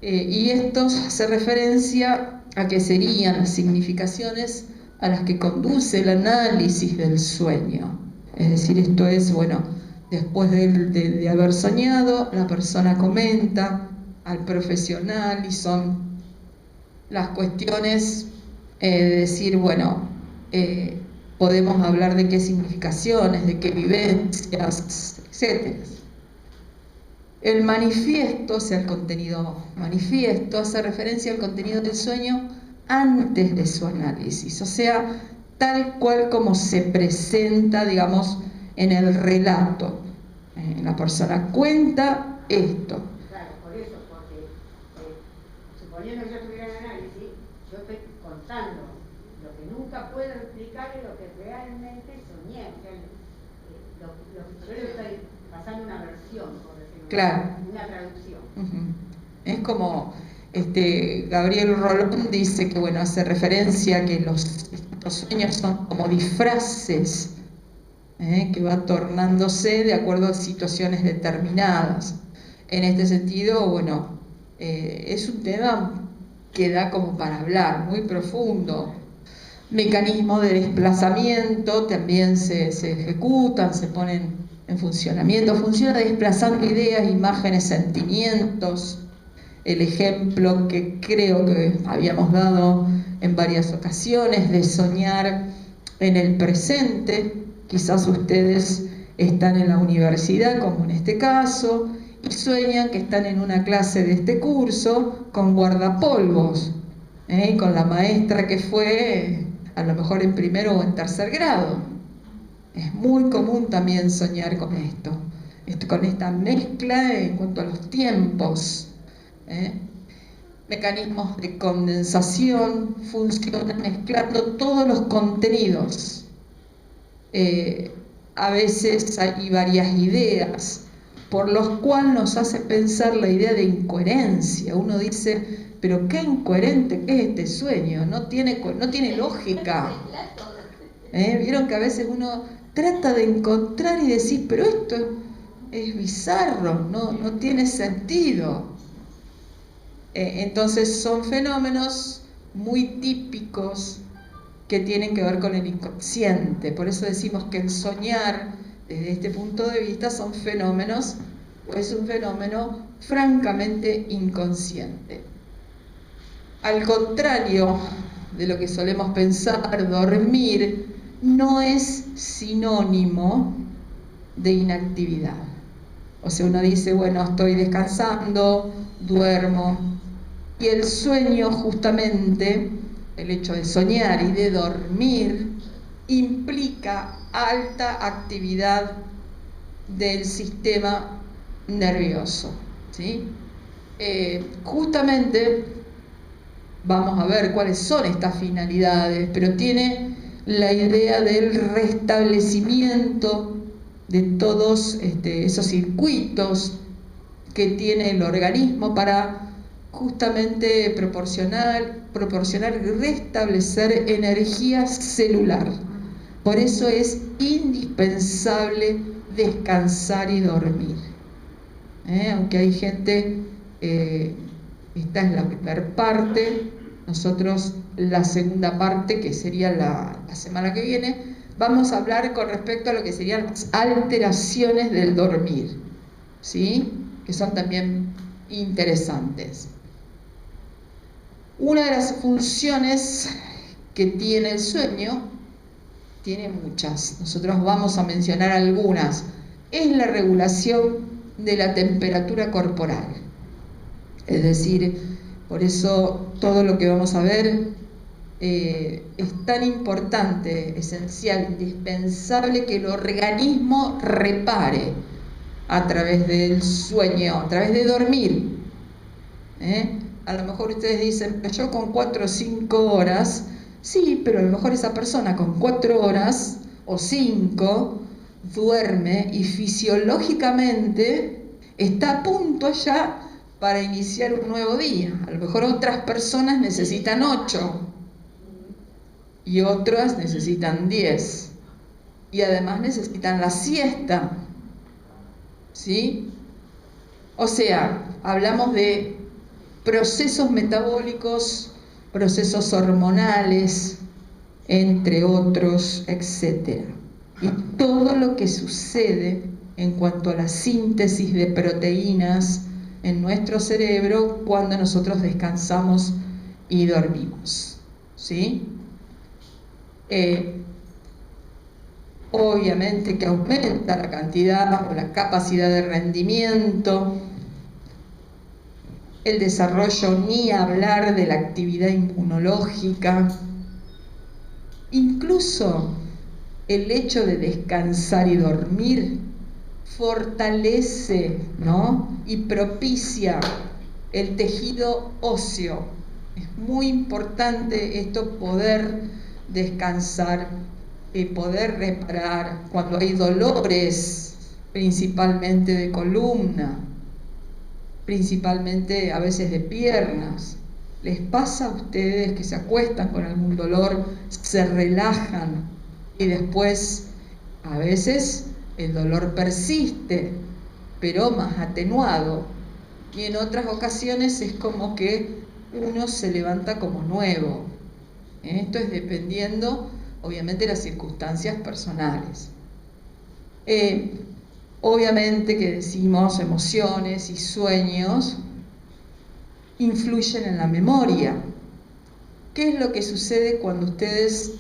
y esto hace referencia a que serían las significaciones a las que conduce el análisis del sueño. Es decir, esto es, bueno, después de haber soñado, la persona comenta al profesional y son las cuestiones de decir, bueno, podemos hablar de qué significaciones, de qué vivencias, etc. El manifiesto, o sea, el contenido manifiesto, hace referencia al contenido del sueño antes de su análisis, o sea, tal cual como se presenta, digamos, en el relato. La persona cuenta esto. Claro, por eso, porque suponiendo que yo tuviera el análisis, yo estoy contando lo que nunca puedo explicar y lo que realmente soñé. O sea, yo le estoy pasando una versión, por decirlo Claro. así, una traducción. Es como Gabriel Rolón dice que, bueno, hace referencia a que los sueños son como disfraces, que va tornándose de acuerdo a situaciones determinadas. En este sentido, bueno, es un tema que da como para hablar, muy profundo. Mecanismos de desplazamiento también se ejecutan, se ponen en funcionamiento. Funciona desplazando ideas, imágenes, sentimientos. el ejemplo que creo que habíamos dado en varias ocasiones de soñar en el presente. Quizás ustedes están en la universidad, como en este caso, y sueñan que están en una clase de este curso con guardapolvos, con la maestra que fue a lo mejor en primero o en tercer grado. Es muy común también soñar con esto, con esta mezcla en cuanto a los tiempos. Mecanismos de condensación funcionan mezclando todos los contenidos. A veces hay varias ideas, por los cuales nos hace pensar la idea de incoherencia. Uno dice, pero qué incoherente que es este sueño, no tiene lógica. Vieron que a veces uno trata de encontrar y decir, pero esto es bizarro, no tiene sentido. Entonces son fenómenos muy típicos que tienen que ver con el inconsciente. Por eso decimos que el soñar, desde este punto de vista, es un fenómeno francamente inconsciente. Al contrario de lo que solemos pensar, dormir no es sinónimo de inactividad. O sea, uno dice, bueno, estoy descansando, duermo. Y el sueño, justamente, el hecho de soñar y de dormir, implica alta actividad del sistema nervioso, ¿sí? Justamente vamos a ver cuáles son estas finalidades, pero tiene la idea del restablecimiento de todos esos circuitos que tiene el organismo para justamente proporcionar y restablecer energía celular. Por eso es indispensable descansar y dormir. Aunque hay gente, esta es la primera parte, nosotros la segunda parte, que sería la semana que viene, vamos a hablar con respecto a lo que serían las alteraciones del dormir, ¿sí? Que son también interesantes. Una de las funciones que tiene el sueño, tiene muchas, nosotros vamos a mencionar algunas, es la regulación de la temperatura corporal. Es decir, por eso todo lo que vamos a ver es tan importante, esencial, indispensable que el organismo repare a través del sueño, a través de dormir. A lo mejor ustedes dicen, yo con 4 o 5 horas, sí, pero a lo mejor esa persona con 4 horas o 5 duerme y fisiológicamente está a punto ya para iniciar un nuevo día. A lo mejor otras personas necesitan 8 y otras necesitan 10 y además necesitan la siesta, ¿sí? O sea, hablamos de procesos metabólicos, procesos hormonales, entre otros, etc. Y todo lo que sucede en cuanto a la síntesis de proteínas en nuestro cerebro cuando nosotros descansamos y dormimos, ¿sí? Obviamente que aumenta la cantidad o la capacidad de rendimiento, el desarrollo, ni hablar de la actividad inmunológica, incluso el hecho de descansar y dormir fortalece, ¿no? Y propicia el tejido óseo. Es muy importante esto, poder descansar y poder reparar cuando hay dolores, principalmente de columna, principalmente a veces de piernas. ¿Les pasa a ustedes que se acuestan con algún dolor, se relajan y después a veces el dolor persiste, pero más atenuado? Y en otras ocasiones es como que uno se levanta como nuevo. Esto es dependiendo, obviamente, de las circunstancias personales. Obviamente que decimos emociones y sueños, influyen en la memoria. ¿Qué es lo que sucede cuando ustedes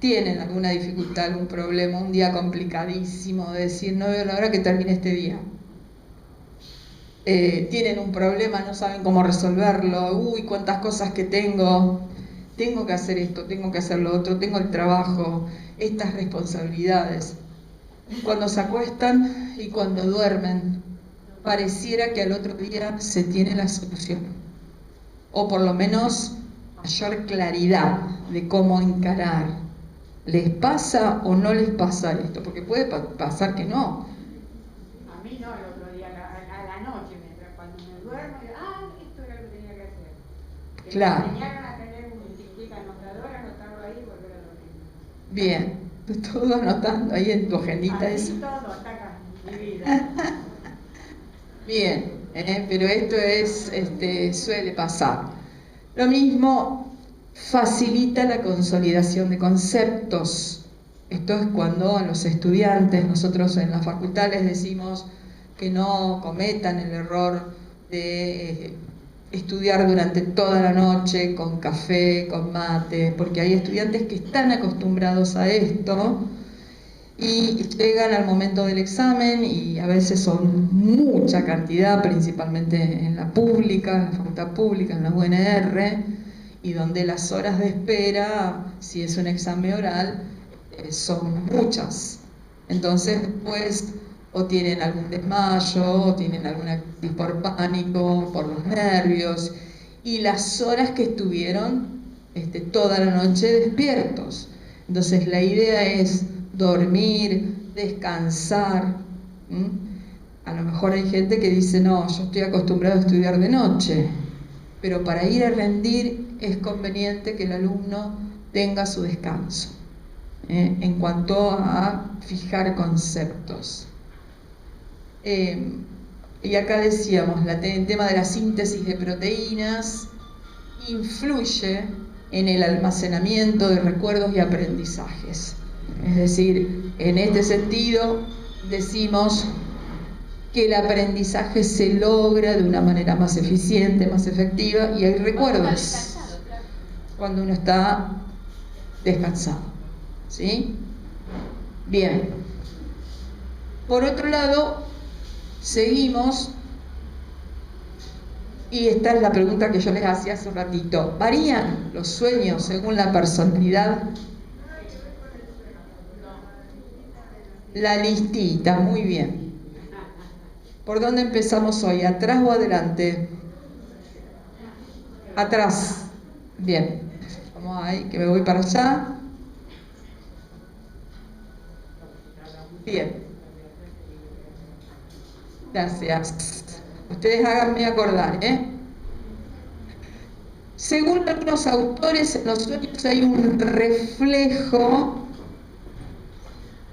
tienen alguna dificultad, algún problema, un día complicadísimo, de decir, no veo la hora que termine este día? Tienen un problema, no saben cómo resolverlo, uy, cuántas cosas que tengo que hacer esto, tengo que hacer lo otro, tengo el trabajo, estas responsabilidades. Cuando se acuestan y cuando duermen, pareciera que al otro día se tiene la solución, o por lo menos mayor claridad de cómo encarar. ¿Les pasa o no les pasa esto? Porque puede pasar que no. A mí no, el otro día, a la noche, mientras cuando me duermo, esto era lo que tenía que hacer. Claro. Me enseñaron a tener un chiquita anotador, anotarlo ahí y volver a dormir. Bien, todo anotando ahí en tu agendita eso. Todo ataca mi vida. Bien, pero esto es, suele pasar. Lo mismo facilita la consolidación de conceptos. Esto es cuando a los estudiantes, nosotros en la facultad les decimos que no cometan el error de estudiar durante toda la noche con café, con mate, porque hay estudiantes que están acostumbrados a esto y llegan al momento del examen y a veces son mucha cantidad, principalmente en la pública, en la facultad pública, en la UNR, y donde las horas de espera, si es un examen oral, son muchas. Entonces después o tienen algún desmayo, o tienen alguna crisis por pánico, por los nervios, y las horas que estuvieron toda la noche despiertos. Entonces la idea es dormir, descansar. A lo mejor hay gente que dice, no, yo estoy acostumbrado a estudiar de noche, pero para ir a rendir es conveniente que el alumno tenga su descanso, en cuanto a fijar conceptos. Y acá decíamos, el tema de la síntesis de proteínas influye en el almacenamiento de recuerdos y aprendizajes. Es decir, en este sentido decimos que el aprendizaje se logra de una manera más eficiente, más efectiva, y hay recuerdos cuando uno está descansado. ¿Sí? Bien. Por otro lado, seguimos, y esta es la pregunta que yo les hacía hace un ratito. ¿Varían los sueños según la personalidad? La listita, muy bien. ¿Por dónde empezamos hoy? ¿Atrás o adelante? Atrás. Bien. Vamos ahí, que me voy para allá. Bien. Gracias. Ustedes háganme acordar, Según algunos autores, en los sueños hay un reflejo.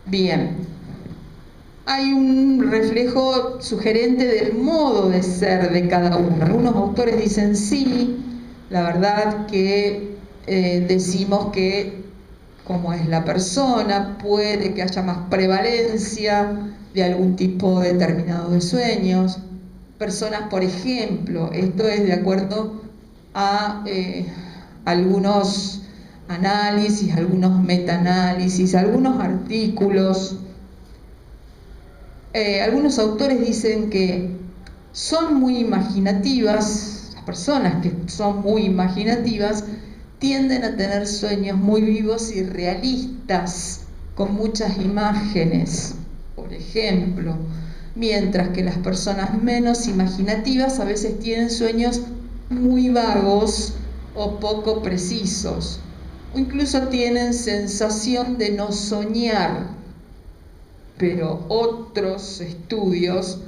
Bien. Hay un reflejo sugerente del modo de ser de cada uno. Algunos autores dicen sí, la verdad que decimos que como es la persona, puede que haya más prevalencia de algún tipo determinado de sueños. Personas, por ejemplo, esto es de acuerdo a algunos análisis, algunos metaanálisis, algunos artículos. Algunos autores dicen que son muy imaginativas, las personas que son muy imaginativas tienden a tener sueños muy vivos y realistas, con muchas imágenes, por ejemplo, mientras que las personas menos imaginativas a veces tienen sueños muy vagos o poco precisos, o incluso tienen sensación de no soñar. Pero otros estudios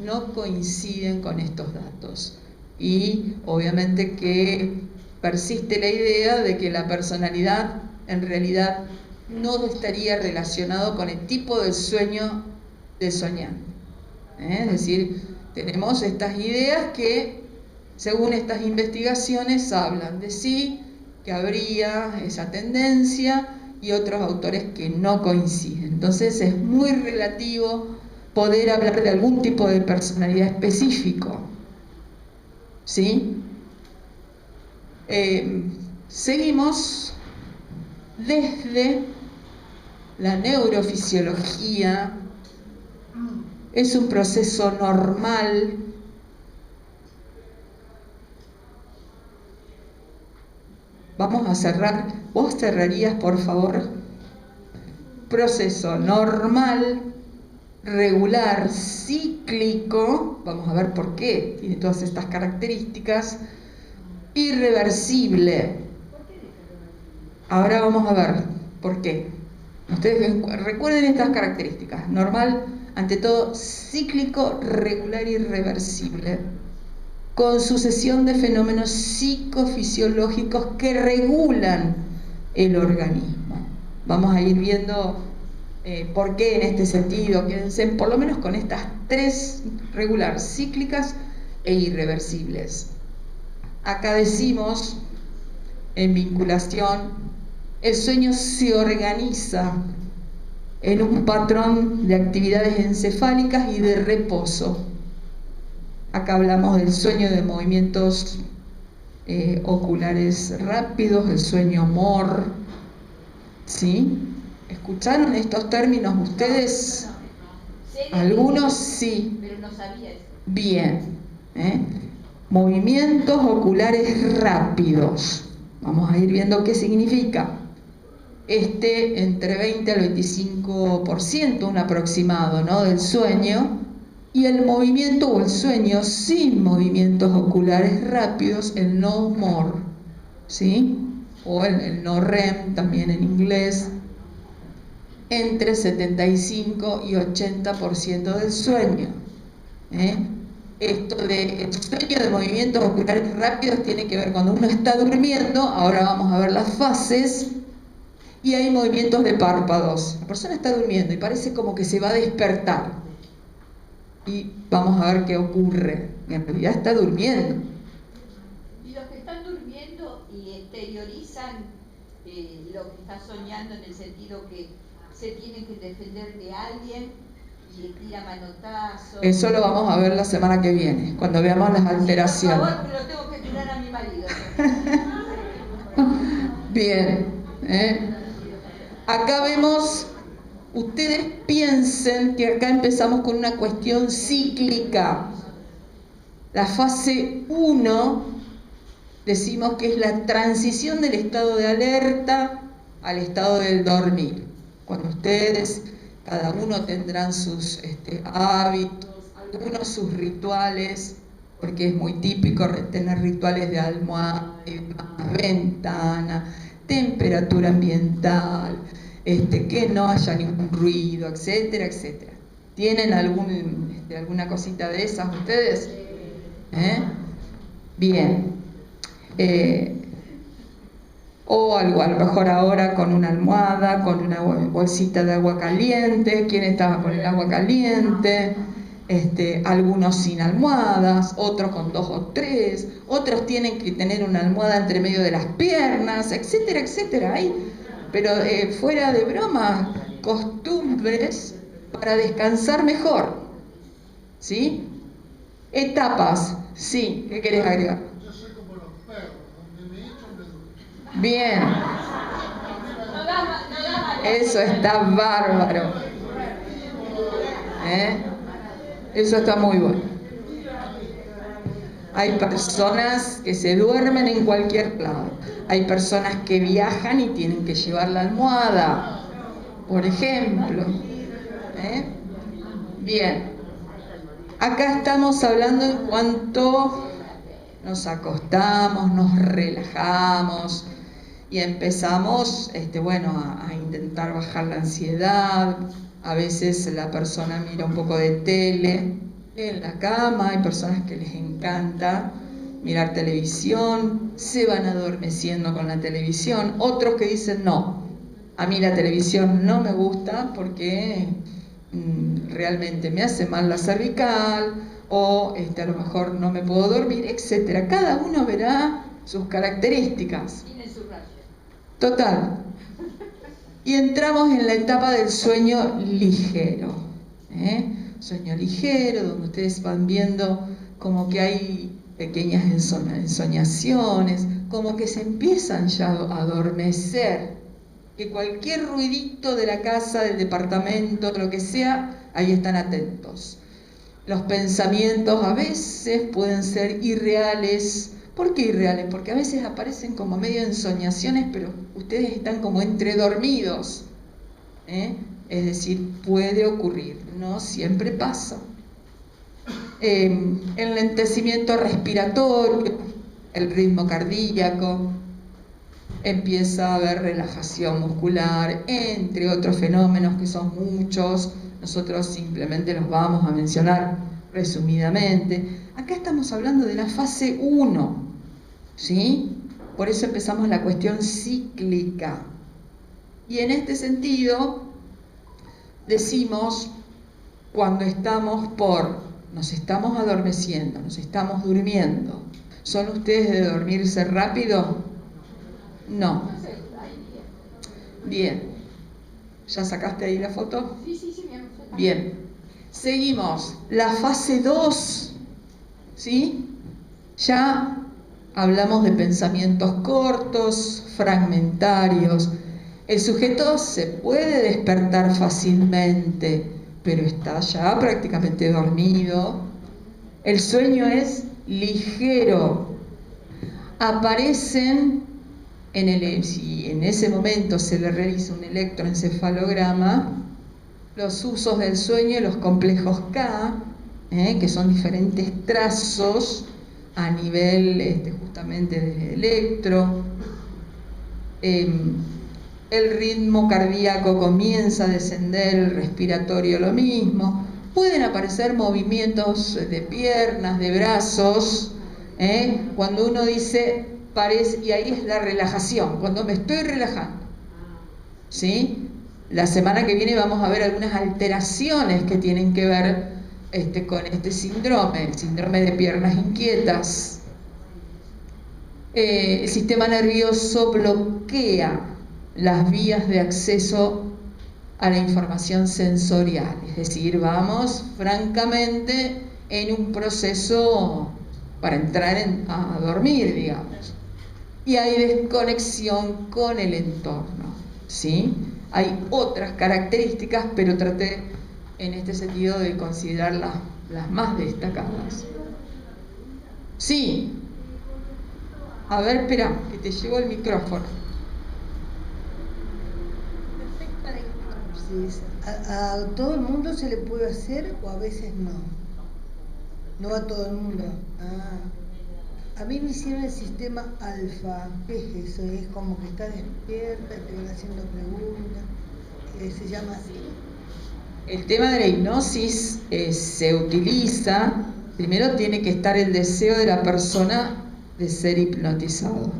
no coinciden con estos datos. Y obviamente que persiste la idea de que la personalidad en realidad no estaría relacionado con el tipo de sueño de soñar. Es decir, tenemos estas ideas que, según estas investigaciones, hablan de sí, que habría esa tendencia, y otros autores que no coinciden. Entonces es muy relativo poder hablar de algún tipo de personalidad específico. ¿sí? Seguimos desde la neurofisiología. Es un proceso normal. Vamos a cerrar. ¿Vos cerrarías, por favor? Proceso normal, regular, cíclico. Vamos a ver por qué tiene todas estas características. Irreversible. Ahora vamos a ver por qué. Ustedes recuerden estas características. Normal, ante todo, cíclico, regular y irreversible, con sucesión de fenómenos psicofisiológicos que regulan el organismo. Vamos a ir viendo por qué en este sentido. Quédense por lo menos con estas tres: regular, cíclicas e irreversibles. Acá decimos, en vinculación, el sueño se organiza en un patrón de actividades encefálicas y de reposo. Acá hablamos del sueño de movimientos oculares rápidos, el sueño MOR. ¿Sí? ¿Escucharon estos términos ustedes? Algunos sí. Pero no sabía eso. Bien. Movimientos oculares rápidos. Vamos a ir viendo qué significa. Entre 20 al 25%, un aproximado, ¿no?, del sueño. Y el movimiento o el sueño sin movimientos oculares rápidos, el no MOR, ¿sí? O el no REM, también en inglés, entre 75 y 80% del sueño. Esto del sueño de movimientos oculares rápidos tiene que ver cuando uno está durmiendo. Ahora vamos a ver las fases. Y hay movimientos de párpados. La persona está durmiendo y parece como que se va a despertar. Y vamos a ver qué ocurre. En realidad está durmiendo. Y los que están durmiendo y exteriorizan lo que está soñando, en el sentido que se tienen que defender de alguien y tira manotazos. Eso lo vamos a ver la semana que viene, cuando veamos las alteraciones. Por favor, pero tengo que tirar a mi marido. Bien. Acá vemos. Ustedes piensen que acá empezamos con una cuestión cíclica. La fase 1, decimos que es la transición del estado de alerta al estado del dormir. Cuando ustedes, cada uno tendrán sus hábitos, algunos sus rituales, porque es muy típico tener rituales de almohada, ventana, temperatura ambiental, que no haya ningún ruido, etcétera, etcétera. ¿Tienen alguna cosita de esas ustedes? Bien. O algo, a lo mejor ahora con una almohada, con una bolsita de agua caliente. ¿Quién estaba con el agua caliente? Algunos sin almohadas, otros con 2 o 3, otros tienen que tener una almohada entre medio de las piernas, etcétera, etcétera. Pero fuera de broma, costumbres para descansar mejor. ¿Sí? Etapas. Sí, ¿qué querés agregar? Yo soy como los perros, donde me echan me duermo. Bien. Eso está bárbaro. Eso está muy bueno. Hay personas que se duermen en cualquier lado. Hay personas que viajan y tienen que llevar la almohada, por ejemplo. Bien. Acá estamos hablando en cuanto nos acostamos, nos relajamos y empezamos, a intentar bajar la ansiedad. A veces la persona mira un poco de tele en la cama. Hay personas que les encanta mirar televisión, se van adormeciendo con la televisión. Otros que dicen, no, a mí la televisión no me gusta porque realmente me hace mal la cervical, o a lo mejor no me puedo dormir, etcétera. Cada uno verá sus características. Tiene su rayo. Total. Y entramos en la etapa del sueño ligero. Sueño ligero, donde ustedes van viendo como que hay pequeñas ensoñaciones, como que se empiezan ya a adormecer, que cualquier ruidito de la casa, del departamento, lo que sea, ahí están atentos. Los pensamientos a veces pueden ser irreales. ¿Por qué irreales? Porque a veces aparecen como medio ensoñaciones, pero ustedes están como entredormidos. Es decir, puede ocurrir, no siempre pasa. Enlentecimiento respiratorio, el ritmo cardíaco, empieza a haber relajación muscular, entre otros fenómenos que son muchos. Nosotros simplemente los vamos a mencionar resumidamente. Acá estamos hablando de la fase 1, ¿sí? Por eso empezamos la cuestión cíclica. Y en este sentido, decimos, cuando nos estamos adormeciendo, nos estamos durmiendo, ¿son ustedes de dormirse rápido? No. Bien. ¿Ya sacaste ahí la foto? Sí. Bien. Seguimos. La fase 2, ¿sí? Ya hablamos de pensamientos cortos, fragmentarios. El sujeto se puede despertar fácilmente, pero está ya prácticamente dormido. El sueño es ligero. Aparecen, si en ese momento se le realiza un electroencefalograma, los usos del sueño y los complejos K, que son diferentes trazos a nivel justamente de electro. El ritmo cardíaco comienza a descender, el respiratorio lo mismo. Pueden aparecer movimientos de piernas, de brazos, cuando uno dice y ahí es la relajación, cuando me estoy relajando, ¿sí? La semana que viene vamos a ver algunas alteraciones que tienen que ver con este síndrome, el síndrome de piernas inquietas. El sistema nervioso bloquea las vías de acceso a la información sensorial, es decir, vamos francamente en un proceso para entrar a dormir, digamos. Y hay desconexión con el entorno, ¿sí? Hay otras características, pero traté en este sentido de considerar las más destacadas. Sí. A ver, espera, que te llegó el micrófono. ¿A todo el mundo se le puede hacer o a veces no? No a todo el mundo. A mí me hicieron el sistema alfa. ¿Qué es eso? Es como que está despierta y te van haciendo preguntas. Se llama así. El tema de la hipnosis se utiliza, primero tiene que estar el deseo de la persona de ser hipnotizado.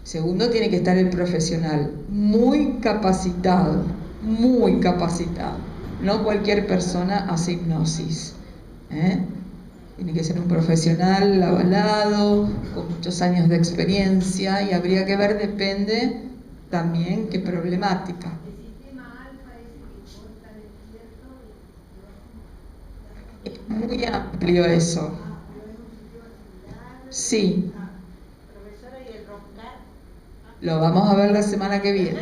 Segundo, tiene que estar el profesional, muy capacitado. No cualquier persona hace hipnosis. Tiene que ser un profesional avalado, con muchos años de experiencia, y habría que ver, depende también qué problemática. Es muy amplio eso. Sí. Lo vamos a ver la semana que viene.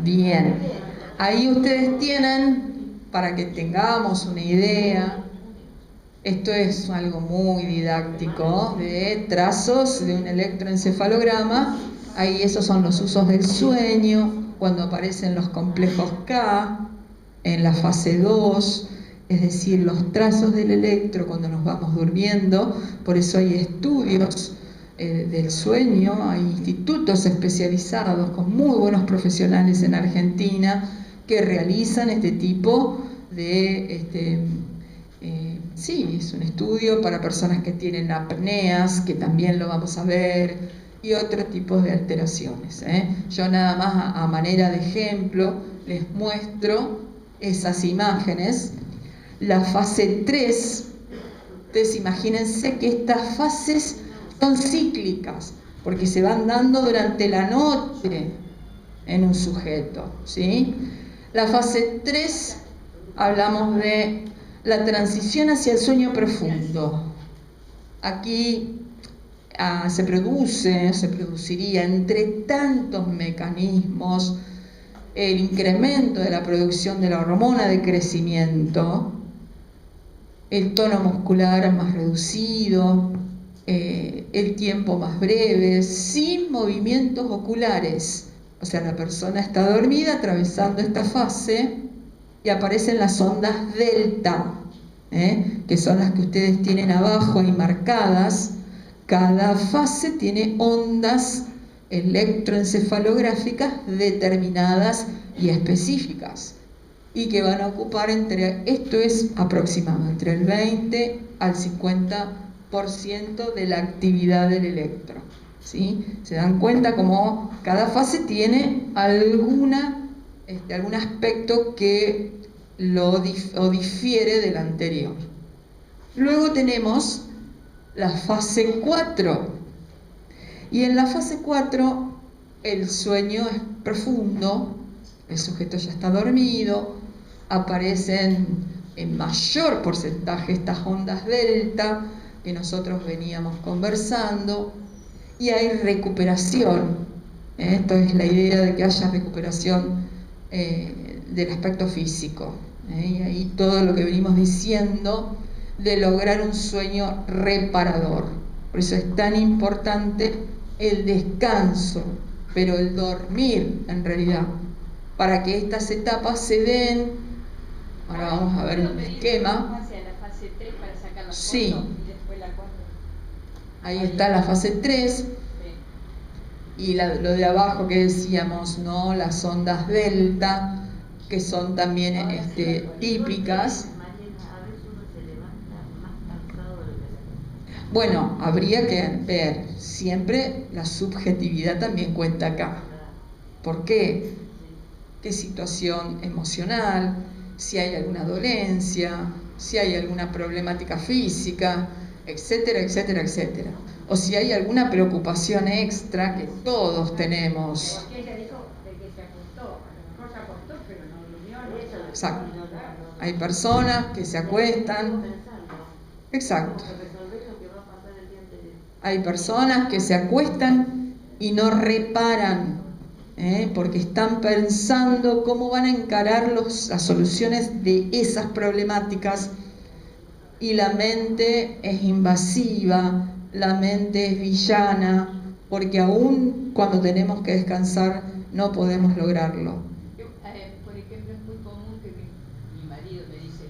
Bien. Ahí ustedes tienen, para que tengamos una idea, esto es algo muy didáctico, de trazos de un electroencefalograma. Ahí esos son los usos del sueño, cuando aparecen los complejos K, en la fase 2, es decir, los trazos del electro cuando nos vamos durmiendo. Por eso hay estudios del sueño, hay institutos especializados con muy buenos profesionales en Argentina que realizan este tipo de... sí, es un estudio para personas que tienen apneas, que también lo vamos a ver, y otros tipos de alteraciones. Yo nada más a manera de ejemplo les muestro esas imágenes. La fase 3, ustedes imagínense que estas fases son cíclicas, porque se van dando durante la noche en un sujeto, ¿sí? La fase 3, hablamos de la transición hacia el sueño profundo. Aquí se produciría entre tantos mecanismos el incremento de la producción de la hormona de crecimiento, el tono muscular más reducido, el tiempo más breve, sin movimientos oculares. O sea, la persona está dormida atravesando esta fase y aparecen las ondas delta, que son las que ustedes tienen abajo ahí marcadas. Cada fase tiene ondas electroencefalográficas determinadas y específicas y que van a ocupar esto es aproximado, entre el 20 al 50% de la actividad del electro, ¿sí? Se dan cuenta como cada fase tiene algún aspecto que lo difiere del anterior. Luego tenemos la fase 4, y en la fase 4 el sueño es profundo, el sujeto ya está dormido, aparecen en mayor porcentaje estas ondas delta que nosotros veníamos conversando, y hay recuperación. Esto es la idea de que haya recuperación del aspecto físico, y ahí todo lo que venimos diciendo de lograr un sueño reparador. Por eso es tan importante el descanso, pero el dormir en realidad, para que estas etapas se den. Ahora vamos a ver un esquema. Sí, ahí está la fase 3 y lo de abajo que decíamos, ¿no? Las ondas delta, que son también típicas. Bueno, habría que ver, siempre la subjetividad también cuenta acá. ¿Por qué? ¿Qué situación emocional? Si hay alguna dolencia, si hay alguna problemática física, etcétera, etcétera, etcétera. O si hay alguna preocupación extra que todos tenemos. Ella dijo de que se acostó, a lo mejor se acostó, pero no durmió. Exacto. Hay personas que se acuestan. Exacto. Hay personas que se acuestan y no reparan, porque están pensando cómo van a encarar las soluciones de esas problemáticas, y la mente es invasiva, la mente es villana, porque aún cuando tenemos que descansar no podemos lograrlo. Por ejemplo, es muy común que mi marido me dice,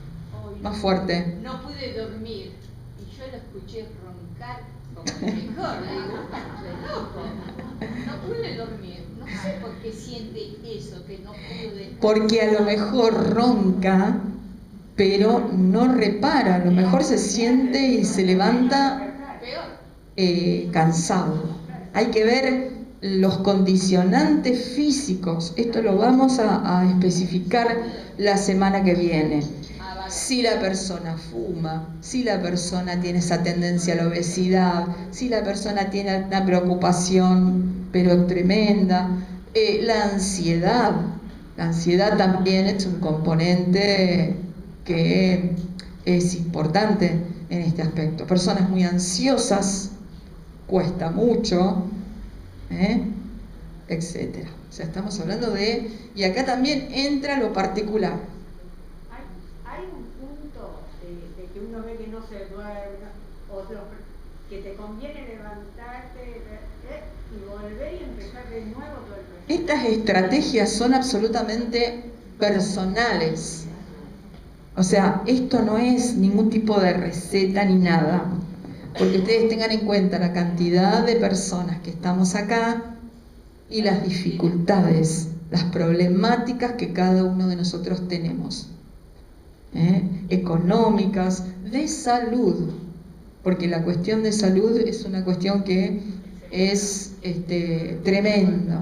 más fuerte. No pude dormir, y yo lo escuché roncar como mejor, le digo, no pude dormir, no sé por qué siente eso, que no pude. Porque a lo mejor ronca, pero no repara, a lo mejor se siente y se levanta cansado. Hay que ver los condicionantes físicos, esto lo vamos a especificar la semana que viene. Si la persona fuma, si la persona tiene esa tendencia a la obesidad, si la persona tiene una preocupación pero tremenda, la ansiedad también es un componente que es importante en este aspecto. Personas muy ansiosas, cuesta mucho, etcétera. O sea, estamos hablando de, y acá también entra lo particular. Hay un punto de que uno ve que no se duerme, que te conviene levantarte y volver y empezar de nuevo todo el proceso. Estas estrategias son absolutamente personales. O sea, esto no es ningún tipo de receta ni nada, porque ustedes tengan en cuenta la cantidad de personas que estamos acá y las dificultades, las problemáticas que cada uno de nosotros tenemos, económicas, de salud, porque la cuestión de salud es una cuestión que es tremenda,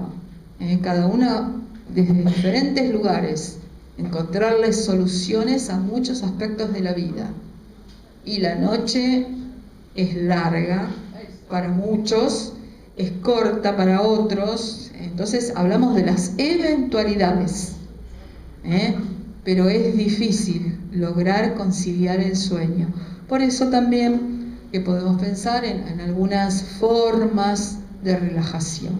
cada uno desde diferentes lugares, encontrarles soluciones a muchos aspectos de la vida. Y la noche es larga para muchos, es corta para otros. Entonces hablamos de las eventualidades, pero es difícil lograr conciliar el sueño. Por eso también que podemos pensar en algunas formas de relajación,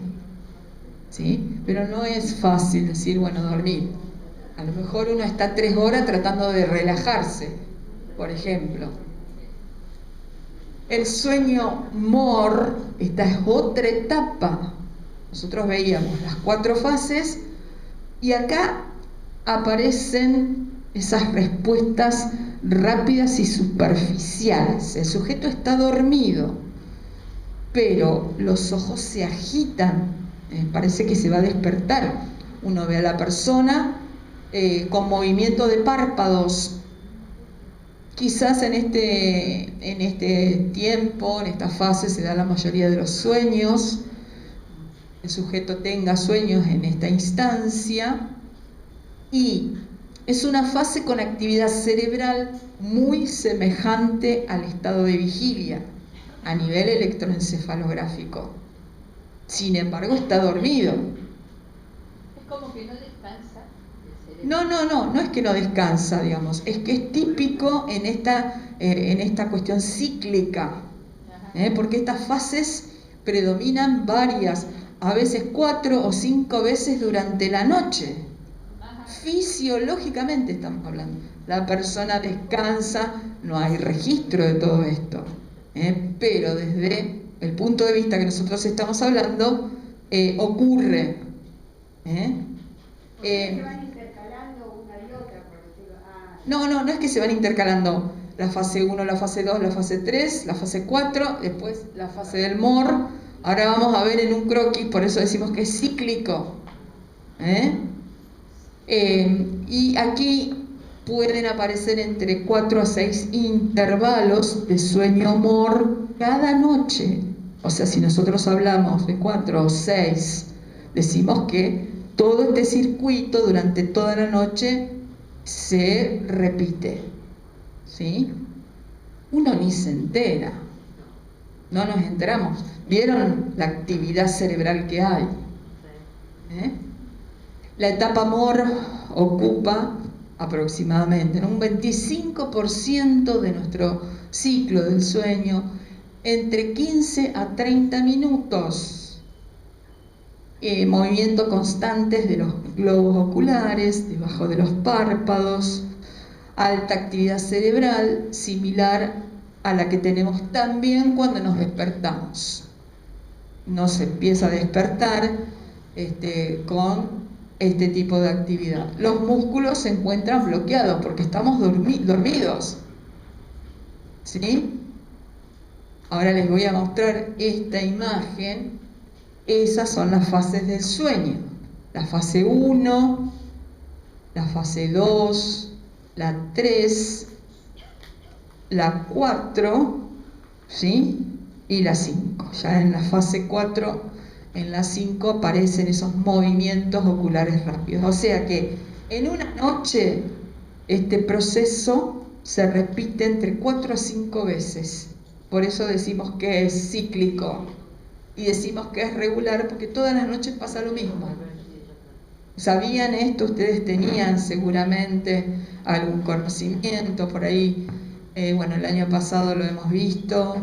¿sí? Pero no es fácil decir, bueno, dormir. A lo mejor uno está 3 horas tratando de relajarse, por ejemplo. El sueño MOR, esta es otra etapa. Nosotros veíamos las 4 fases y acá aparecen esas respuestas rápidas y superficiales. El sujeto está dormido, pero los ojos se agitan, parece que se va a despertar. Uno ve a la persona con movimiento de párpados. Quizás en este tiempo, en esta fase, se da la mayoría de los sueños. El sujeto tenga sueños en esta instancia y es una fase con actividad cerebral muy semejante al estado de vigilia a nivel electroencefalográfico. Sin embargo, está dormido. Es como que no descansa el cerebro. No es que no descansa, digamos, es que es típico en esta cuestión cíclica, porque estas fases predominan varias, a veces 4 o 5 veces durante la noche. Fisiológicamente estamos hablando. La persona descansa, no hay registro de todo esto, pero desde el punto de vista que nosotros estamos hablando, ocurre. Se van intercalando una y otra, por decirlo. No es que se van intercalando la fase 1, la fase 2, la fase 3, la fase 4, después la fase del MOR. Ahora vamos a ver en un croquis, por eso decimos que es cíclico. Y aquí pueden aparecer entre 4 a 6 intervalos de sueño MOR cada noche. O sea, si nosotros hablamos de 4 o 6, decimos que todo este circuito durante toda la noche se repite, ¿sí? Uno ni se entera, no nos enteramos. ¿Vieron la actividad cerebral que hay? La etapa MOR ocupa aproximadamente un 25% de nuestro ciclo del sueño, entre 15 a 30 minutos. Movimientos constantes de los globos oculares, debajo de los párpados, alta actividad cerebral, similar a la que tenemos también cuando nos despertamos. Nos empieza a despertar con este tipo de actividad. Los músculos se encuentran bloqueados porque estamos dormidos, ¿sí? Ahora les voy a mostrar esta imagen. Esas son las fases del sueño. La fase 1, la fase 2, la 3, la 4, ¿sí? Y la 5. Ya en la fase 4, en la 5 aparecen esos movimientos oculares rápidos. O sea que en una noche este proceso se repite entre 4 a 5 veces. Por eso decimos que es cíclico y decimos que es regular porque todas las noches pasa lo mismo. ¿Sabían esto? Ustedes tenían seguramente algún conocimiento por ahí. Bueno, el año pasado lo hemos visto,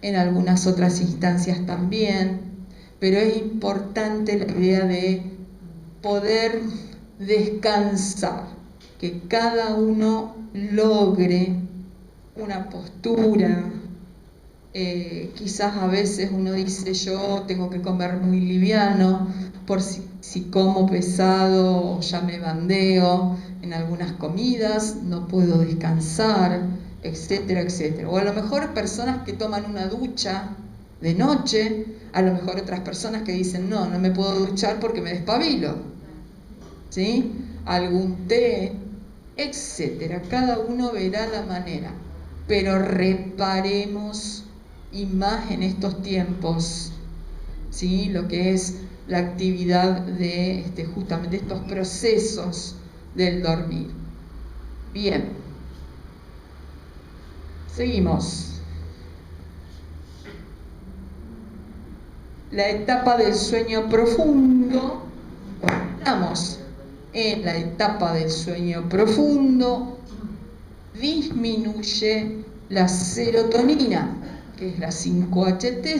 en algunas otras instancias también, pero es importante la idea de poder descansar, que cada uno logre una postura. Quizás a veces uno dice, yo tengo que comer muy liviano, por si como pesado ya me bandeo en algunas comidas, no puedo descansar, etcétera, etcétera. O a lo mejor personas que toman una ducha de noche, a lo mejor otras personas que dicen, no me puedo duchar porque me despabilo, ¿sí? Algún té, etcétera. Cada uno verá la manera, pero reparemos, y más en estos tiempos, ¿sí? Lo que es la actividad de justamente estos procesos del dormir. Bien, seguimos. La etapa del sueño profundo, estamos en la etapa del sueño profundo, disminuye la serotonina, que es la 5-HT,